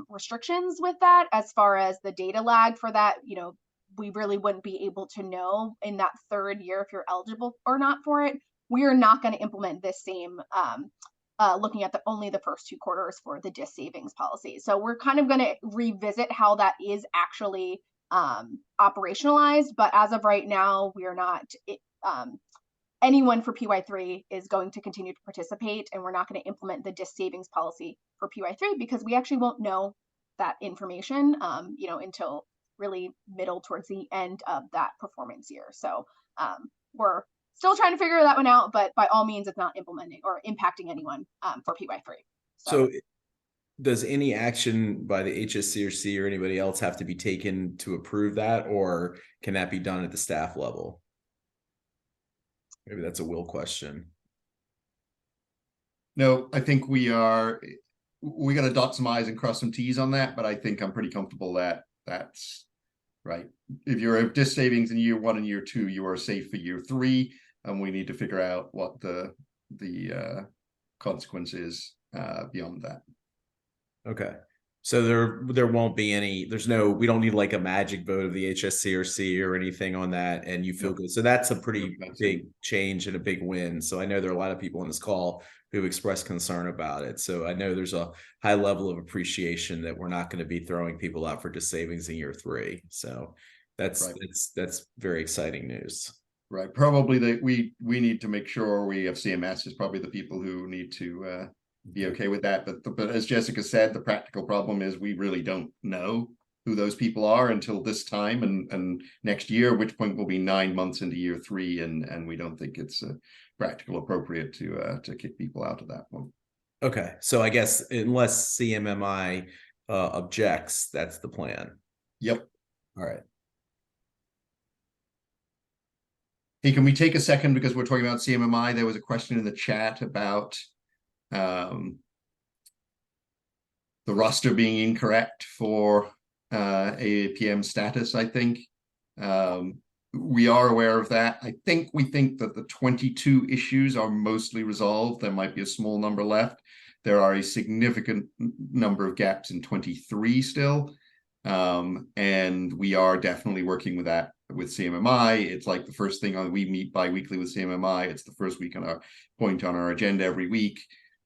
restrictions with that as far as the data lag for that. You know, we really wouldn't be able to know in that 3rd year if you're eligible or not for it. We are not going to implement this same looking at only the first 2 quarters for the DIS savings policy. So we're kind of going to revisit how that is actually operationalized. But as of right now, we are not. Anyone for PY3 is going to continue to participate, and we're not going to implement the DIS savings policy for PY3 because we actually won't know that information, until really middle towards the end of that performance year. So we're still trying to figure that one out, but by all means, it's not implementing or impacting anyone for PY3. So does any action by the HSCRC or anybody else have to be taken to approve that, or can that be done at the staff level? Maybe that's a Will question. No, I think we're going to dot some I's and cross some T's on that, but I think I'm pretty comfortable that that's right. If you're a DIS savings in year 1 and year 2, you are safe for year 3, and we need to figure out what the consequence is beyond that. Okay. So there won't be any, we don't need like a magic vote of the HSCRC or anything on that, and you feel good. So that's a pretty big change and a big win. So I know there are a lot of people on this call who expressed concern about it. So I know there's a high level of appreciation that we're not going to be throwing people out for DIS savings in year 3. So that's very exciting news. Right. Probably that we need to make sure we have CMS is probably the people who need to be okay with that. But as Jessica said, the practical problem is we really don't know who those people are until this time and next year, at which point we'll be 9 months into year 3, and we don't think it's practical appropriate to kick people out of that one. Okay, so I guess unless CMMI objects, that's the plan. Yep. All right. Hey, can we take a second because we're talking about CMMI? There was a question in the chat about the roster being incorrect for AAPM status, I think. We are aware of that. We think that the 22 issues are mostly resolved. There might be a small number left. There are a significant number of gaps in 23 still. And we are definitely working with that with CMMI. It's like the first thing we meet bi-weekly with CMMI. It's the first week on our point on our agenda every week.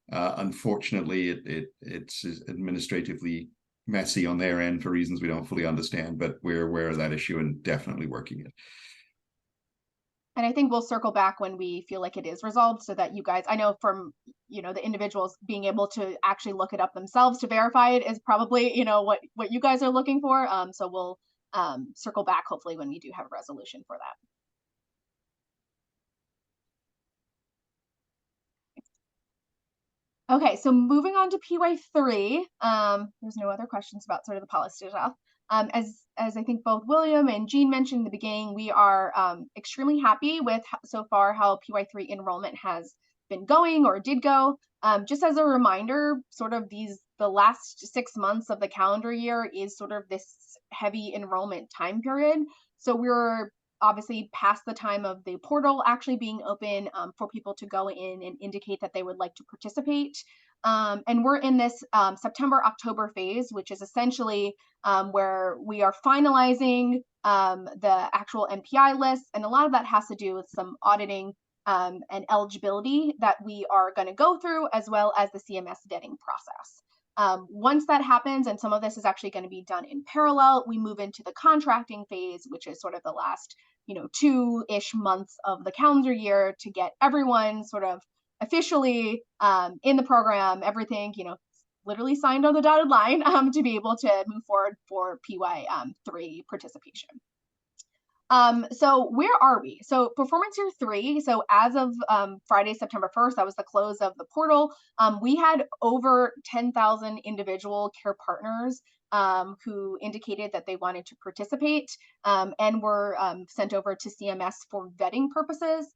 Unfortunately, it's administratively messy on their end for reasons we don't fully understand, but we're aware of that issue and definitely working it. And I think we'll circle back when we feel like it is resolved, so that you guys, I know from, the individuals being able to actually look it up themselves to verify it is probably, what you guys are looking for. So we'll circle back hopefully when we do have a resolution for that. Okay, so moving on to PY3, there's no other questions about sort of the policy stuff. As I think both William and Jean mentioned in the beginning, we are extremely happy with so far how PY3 enrollment has been going or did go. Just as a reminder, sort of the last 6 months of the calendar year is sort of this heavy enrollment time period. So we're obviously past the time of the portal actually being open for people to go in and indicate that they would like to participate. And we're in this September-October phase, which is essentially where we are finalizing the actual MPI list. And a lot of that has to do with some auditing and eligibility that we are going to go through, as well as the CMS vetting process. Once that happens, and some of this is actually going to be done in parallel, we move into the contracting phase, which is sort of the last 2-ish months of the calendar year to get everyone sort of officially in the program, everything, literally signed on the dotted line to be able to move forward for PY3 participation. So where are we? So performance year 3. So as of Friday, September 1st, that was the close of the portal. We had over 10,000 individual care partners who indicated that they wanted to participate and were sent over to CMS for vetting purposes.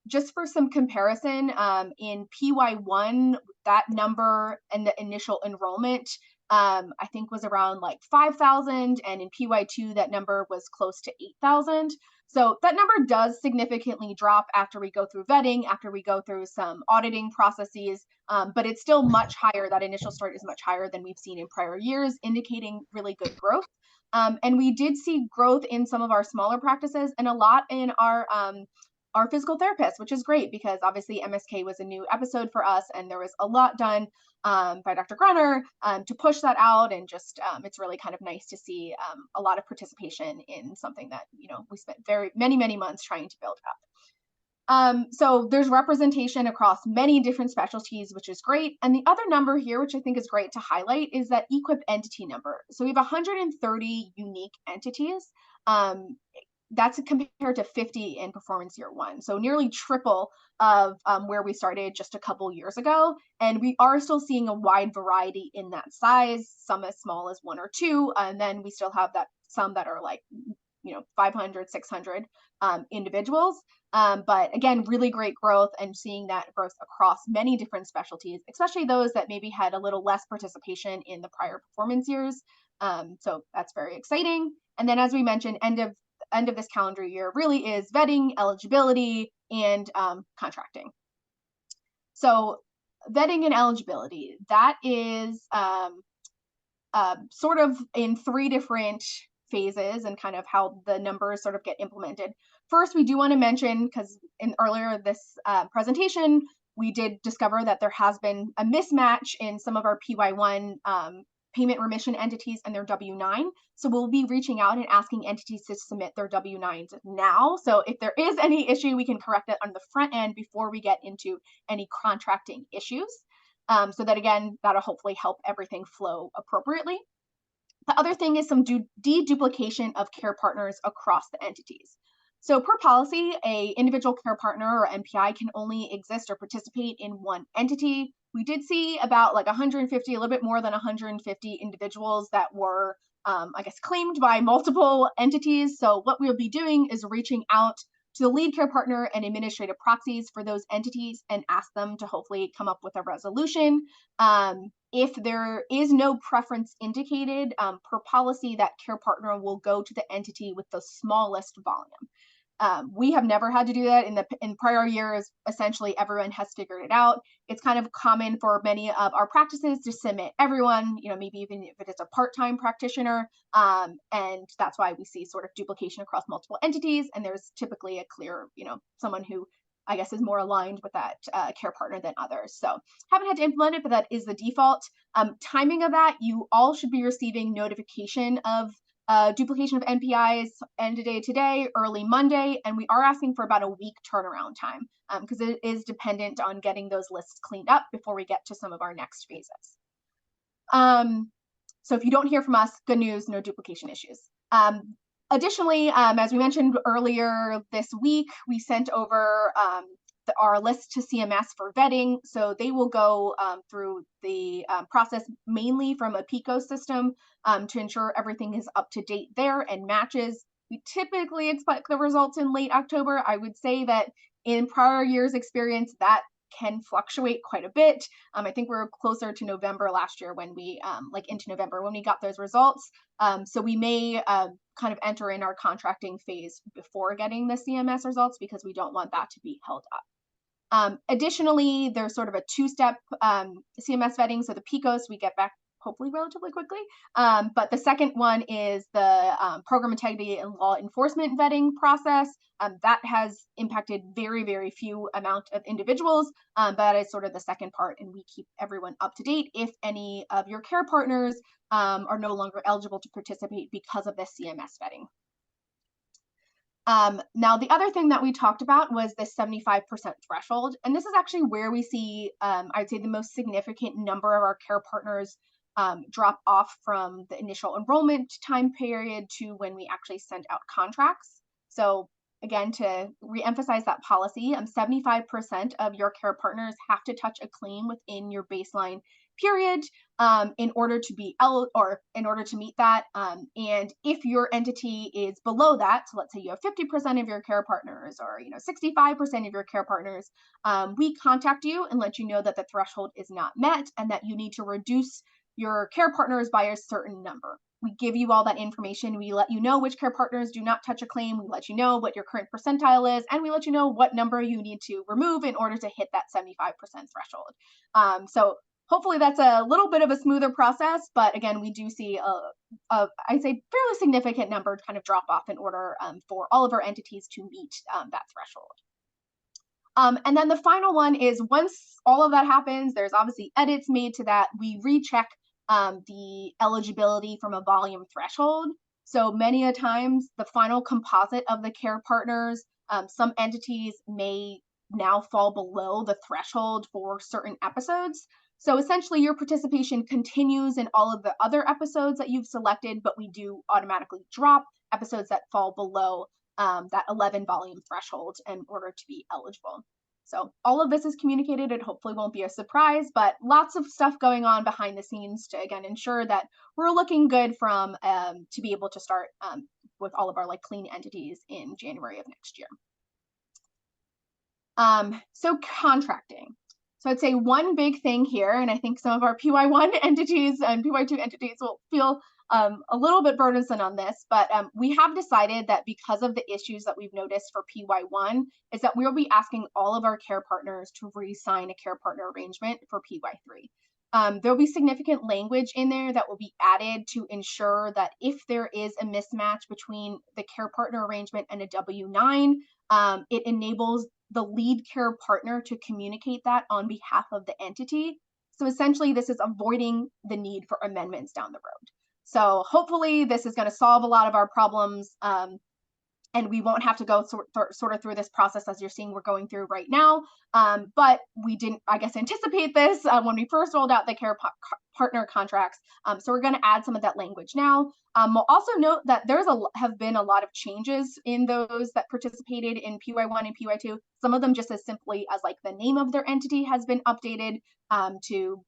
Just for some comparison, in PY1, that number and the initial enrollment, I think was around like 5,000, and in PY2, that number was close to 8,000. So that number does significantly drop after we go through vetting, after we go through some auditing processes, but it's still much higher. That initial start is much higher than we've seen in prior years, indicating really good growth. And we did see growth in some of our smaller practices and a lot in our physical therapists, which is great because obviously MSK was a new episode for us, and there was a lot done by Dr. Grunner to push that out, and just it's really kind of nice to see a lot of participation in something that we spent many months trying to build up. So there's representation across many different specialties, which is great. And the other number here, which I think is great to highlight, is that EQIP entity number. So we have 130 unique entities. That's compared to 50 in performance year 1. So nearly triple of where we started just a couple years ago. And we are still seeing a wide variety in that size, some as small as 1 or 2. And then we still have some that are like, 500, 600 individuals. But again, really great growth, and seeing that growth across many different specialties, especially those that maybe had a little less participation in the prior performance years. So that's very exciting. And then, as we mentioned, end of this calendar year really is vetting, eligibility, and contracting. So vetting and eligibility, that is sort of in 3 different phases, and kind of how the numbers sort of get implemented. First, we do want to mention, because in earlier this presentation, we did discover that there has been a mismatch in some of our PY1 payment remission entities and their W-9. So we'll be reaching out and asking entities to submit their W-9s now. So if there is any issue, we can correct it on the front end before we get into any contracting issues. So that, again, that'll hopefully help everything flow appropriately. The other thing is some deduplication of care partners across the entities. So per policy, a individual care partner or MPI can only exist or participate in 1 entity. We did see about like 150, a little bit more than 150 individuals that were, claimed by multiple entities. So what we'll be doing is reaching out to the lead care partner and administrative proxies for those entities and ask them to hopefully come up with a resolution. if there is no preference indicated per policy, that care partner will go to the entity with the smallest volume. We have never had to do that in prior years. Essentially, everyone has figured it out. It's kind of common for many of our practices to submit everyone, maybe even if it is a part-time practitioner. And that's why we see sort of duplication across multiple entities. And there's typically a clear, someone who I guess is more aligned with that care partner than others. So haven't had to implement it, but that is the default. Timing of that, you all should be receiving notification of duplication of NPIs end of day today, early Monday, and we are asking for about a week turnaround time because it is dependent on getting those lists cleaned up before we get to some of our next phases. So if you don't hear from us, good news, no duplication issues. Additionally, as we mentioned earlier this week, we sent over our list to CMS for vetting. So they will go through the process mainly from a PICO system to ensure everything is up to date there and matches. We typically expect the results in late October. I would say that in prior years' experience, that can fluctuate quite a bit. I think we're closer to November last year when we, into November when we got those results. So we may kind of enter in our contracting phase before getting the CMS results because we don't want that to be held up. Additionally, there's sort of a two-step CMS vetting. So the PICOs we get back hopefully relatively quickly. But the second one is the program integrity and law enforcement vetting process. That has impacted very, very few amount of individuals. That is sort of the second part, and we keep everyone up to date if any of your care partners are no longer eligible to participate because of this CMS vetting. Now, the other thing that we talked about was the 75% threshold. And this is actually where we see, I'd say, the most significant number of our care partners drop off from the initial enrollment time period to when we actually send out contracts. So again, to reemphasize that policy, 75% of your care partners have to touch a claim within your baseline period in order to be in order to meet that. And if your entity is below that, so let's say you have 50% of your care partners or 65% of your care partners, we contact you and let you know that the threshold is not met and that you need to reduce your care partners by a certain number. We give you all that information. We let you know which care partners do not touch a claim. We let you know what your current percentile is, and we let you know what number you need to remove in order to hit that 75% threshold. So hopefully that's a little bit of a smoother process, but again, we do see I'd say fairly significant number kind of drop off in order for all of our entities to meet that threshold. And then the final one is once all of that happens, there's obviously edits made to that. We recheck the eligibility from a volume threshold. So many a times the final composite of the care partners, some entities may now fall below the threshold for certain episodes. So essentially your participation continues in all of the other episodes that you've selected, but we do automatically drop episodes that fall below that 11 volume threshold in order to be eligible. So all of this is communicated. It hopefully won't be a surprise, but lots of stuff going on behind the scenes to, again, ensure that we're looking good from to be able to start with all of our clean entities in January of next year. So contracting. So I'd say one big thing here, and I think some of our PY1 entities and PY2 entities will feel a little bit burdensome on this, but we have decided that because of the issues that we've noticed for PY1 is that we'll be asking all of our care partners to re-sign a care partner arrangement for PY3. There'll be significant language in there that will be added to ensure that if there is a mismatch between the care partner arrangement and a W-9, it enables the lead care partner to communicate that on behalf of the entity. So essentially, this is avoiding the need for amendments down the road. So hopefully this is going to solve a lot of our problems and we won't have to go sort of through this process as you're seeing we're going through right now. But we didn't, I guess, anticipate this when we first rolled out the care partner contracts. So we're going to add some of that language now. We'll also note that have been a lot of changes in those that participated in PY1 and PY2. Some of them just as simply as the name of their entity has been updated to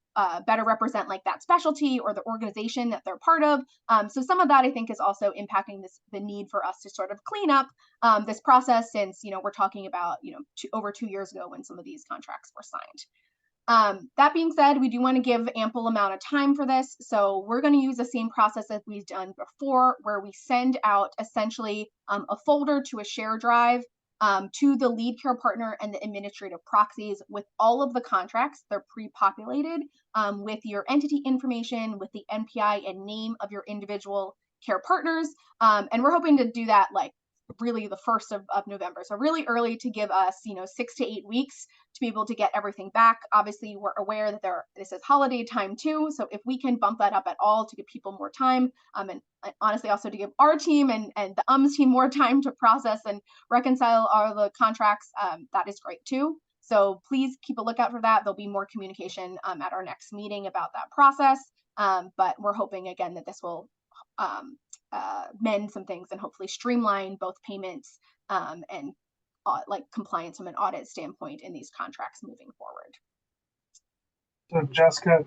better represent that specialty or the organization that they're part of. So some of that I think is also impacting the need for us to sort of clean up this process since we're talking about over 2 years ago when some of these contracts were signed. That being said, we do want to give ample amount of time for this. So we're going to use the same process that we've done before, where we send out essentially a folder to a share drive to the lead care partner and the administrative proxies with all of the contracts. They're pre-populated with your entity information, with the NPI and name of your individual care partners. And we're hoping to do that like really the 1st of November. So really early to give us, 6 to 8 weeks to be able to get everything back. Obviously, we're aware that this is holiday time too. So if we can bump that up at all to give people more time, and honestly also to give our team and the UMS team more time to process and reconcile all the contracts, that is great too. So please keep a lookout for that. There'll be more communication at our next meeting about that process. But we're hoping again that this will mend some things and hopefully streamline both payments and like compliance from an audit standpoint in these contracts moving forward. So Jessica,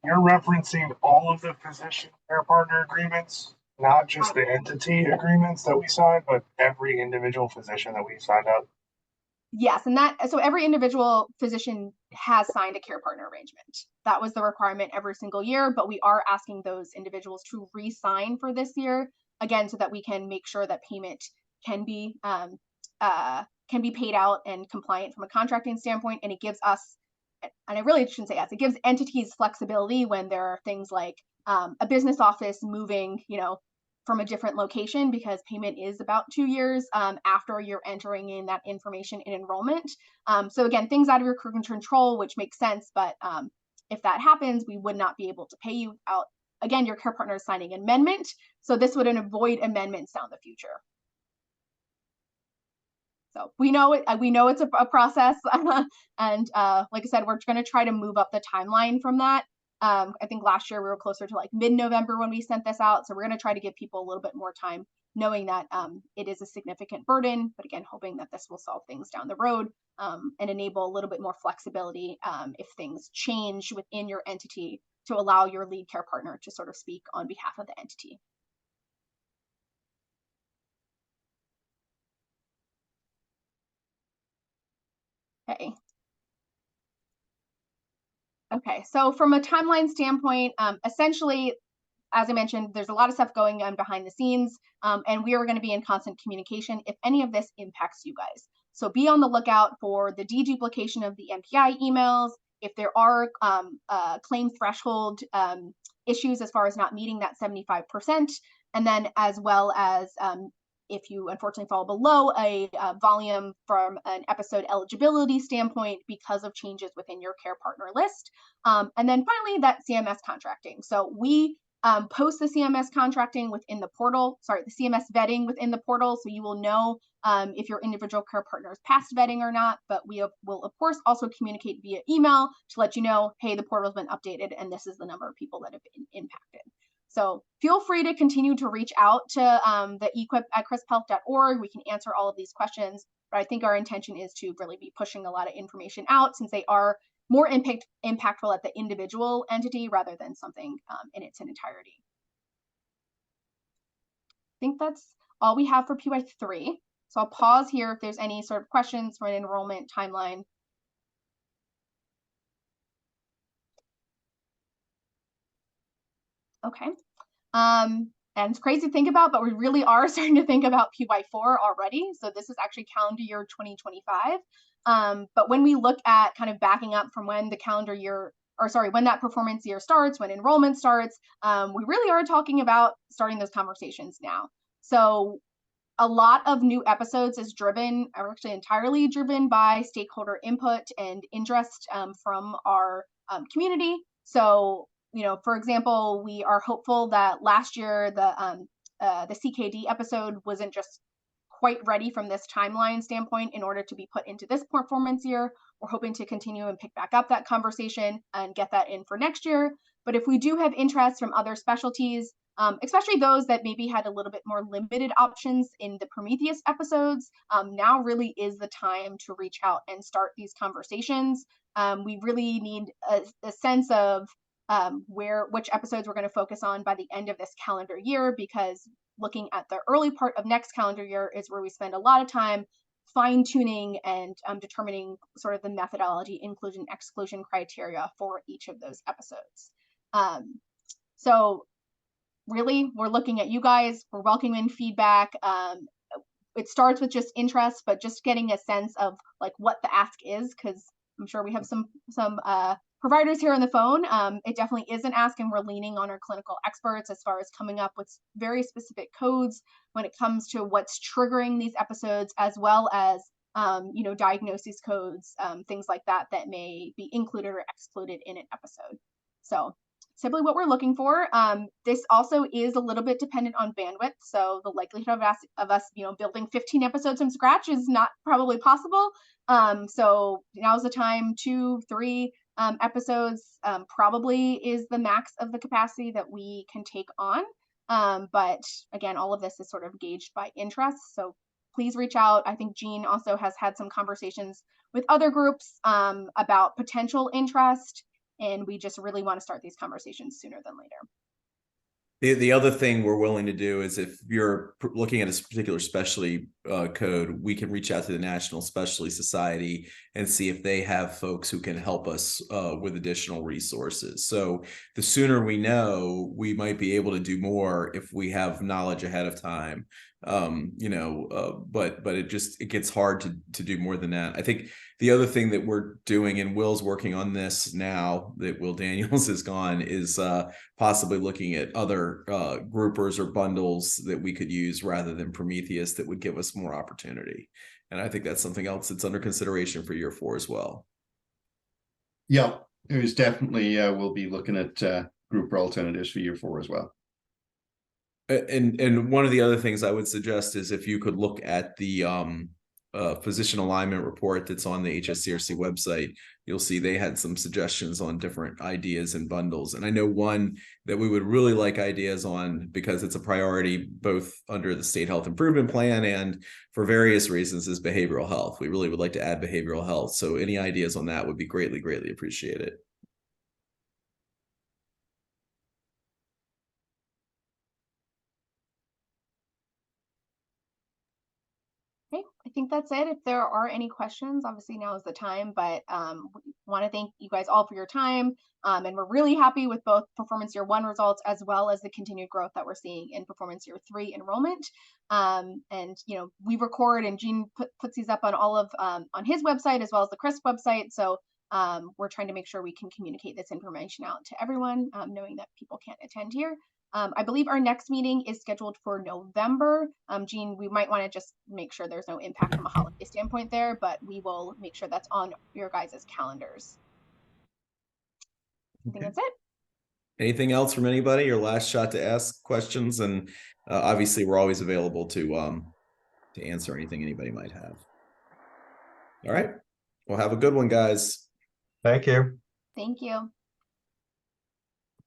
you're referencing all of the physician care partner agreements, not just the entity agreements that we signed, but every individual physician that we signed up. Yes, and so every individual physician has signed a care partner arrangement. That was the requirement every single year, but we are asking those individuals to re-sign for this year, again, so that we can make sure that payment can be paid out and compliant from a contracting standpoint. And it gives us, and I really shouldn't say us, it gives entities flexibility when there are things like a business office moving, from a different location, because payment is about 2 years after you're entering in that information in enrollment. So again, things out of your control, which makes sense. But if that happens, we would not be able to pay you out. Again, your care partner is signing an amendment. So this would avoid amendments down the future. So we know it's a process. And like I said, we're going to try to move up the timeline from that. I think last year we were closer to like mid-November when we sent this out. So we're going to try to give people a little bit more time, knowing that it is a significant burden, but again, hoping that this will solve things down the road and enable a little bit more flexibility if things change within your entity to allow your lead care partner to sort of speak on behalf of the entity. Okay. Okay, so from a timeline standpoint, essentially, as I mentioned, there's a lot of stuff going on behind the scenes, and we are going to be in constant communication if any of this impacts you guys. So be on the lookout for the deduplication of the MPI emails. If there are claim threshold issues as far as not meeting that 75%, and then as well as if you unfortunately fall below a volume from an episode eligibility standpoint because of changes within your care partner list. And then finally, that CMS contracting. So we post the CMS contracting within the portal, the CMS vetting within the portal. So you will know if your individual care partner is past vetting or not, but we will of course also communicate via email to let you know, hey, the portal's been updated and this is the number of people that have been impacted. So feel free to continue to reach out to the EQIP at crisphealth.org. We can answer all of these questions, but I think our intention is to really be pushing a lot of information out since they are more impactful at the individual entity rather than something in its entirety. I think that's all we have for PY3. So I'll pause here if there's any sort of questions for an enrollment timeline. Okay. And it's crazy to think about, but we really are starting to think about PY4 already. So this is actually calendar year 2025. But when we look at kind of backing up from when the calendar year, when that performance year starts, when enrollment starts, we really are talking about starting those conversations now. So a lot of new episodes is actually entirely driven by stakeholder input and interest from our community. So for example, we are hopeful that last year the CKD episode wasn't just quite ready from this timeline standpoint in order to be put into this performance year. We're hoping to continue and pick back up that conversation and get that in for next year. But if we do have interest from other specialties, especially those that maybe had a little bit more limited options in the Prometheus episodes, now really is the time to reach out and start these conversations. We really need a sense of which episodes we're going to focus on by the end of this calendar year, because looking at the early part of next calendar year is where we spend a lot of time fine tuning and determining sort of the methodology, inclusion, exclusion criteria for each of those episodes. So really, we're looking at you guys, we're welcoming feedback. It starts with just interest, but just getting a sense of like what the ask is, because I'm sure we have some providers here on the phone. It definitely is an ask, and we're leaning on our clinical experts as far as coming up with very specific codes when it comes to what's triggering these episodes, as well as diagnosis codes, things like that may be included or excluded in an episode. So simply what we're looking for. This also is a little bit dependent on bandwidth. So the likelihood of us building 15 episodes from scratch is not probably possible. So now's the time. 2-3 episodes probably is the max of the capacity that we can take on. But again, all of this is sort of gauged by interest. So please reach out. I think Jean also has had some conversations with other groups about potential interest. And we just really want to start these conversations sooner than later. The other thing we're willing to do is if you're looking at a particular specialty code, we can reach out to the National Specialty Society and see if they have folks who can help us with additional resources. So the sooner we know, we might be able to do more if we have knowledge ahead of time. But it gets hard to do more than that. I think the other thing that we're doing, and Will's working on this now that Will Daniels is gone, is possibly looking at other groupers or bundles that we could use rather than Prometheus that would give us more opportunity. And I think that's something else that's under consideration for year 4 as well. Yeah, there's definitely, we'll be looking at grouper alternatives for year 4 as well. And one of the other things I would suggest is if you could look at the physician alignment report that's on the HSCRC website, you'll see they had some suggestions on different ideas and bundles. And I know one that we would really like ideas on, because it's a priority both under the state health improvement plan and for various reasons, is behavioral health. We really would like to add behavioral health. So any ideas on that would be greatly, greatly appreciated. Okay, I think that's it. If there are any questions, obviously now is the time, but we want to thank you guys all for your time. And we're really happy with both performance year 1 results, as well as the continued growth that we're seeing in performance year 3 enrollment. And we record, and Jean puts these up on all of on his website as well as the CRISP website. So we're trying to make sure we can communicate this information out to everyone, knowing that people can't attend here. I believe our next meeting is scheduled for November. Jean, we might want to just make sure there's no impact from a holiday standpoint there, but we will make sure that's on your guys' calendars. I think that's it. Anything else from anybody? Your last shot to ask questions, and obviously we're always available to answer anything anybody might have. All right. Well, have a good one, guys. Thank you. Thank you.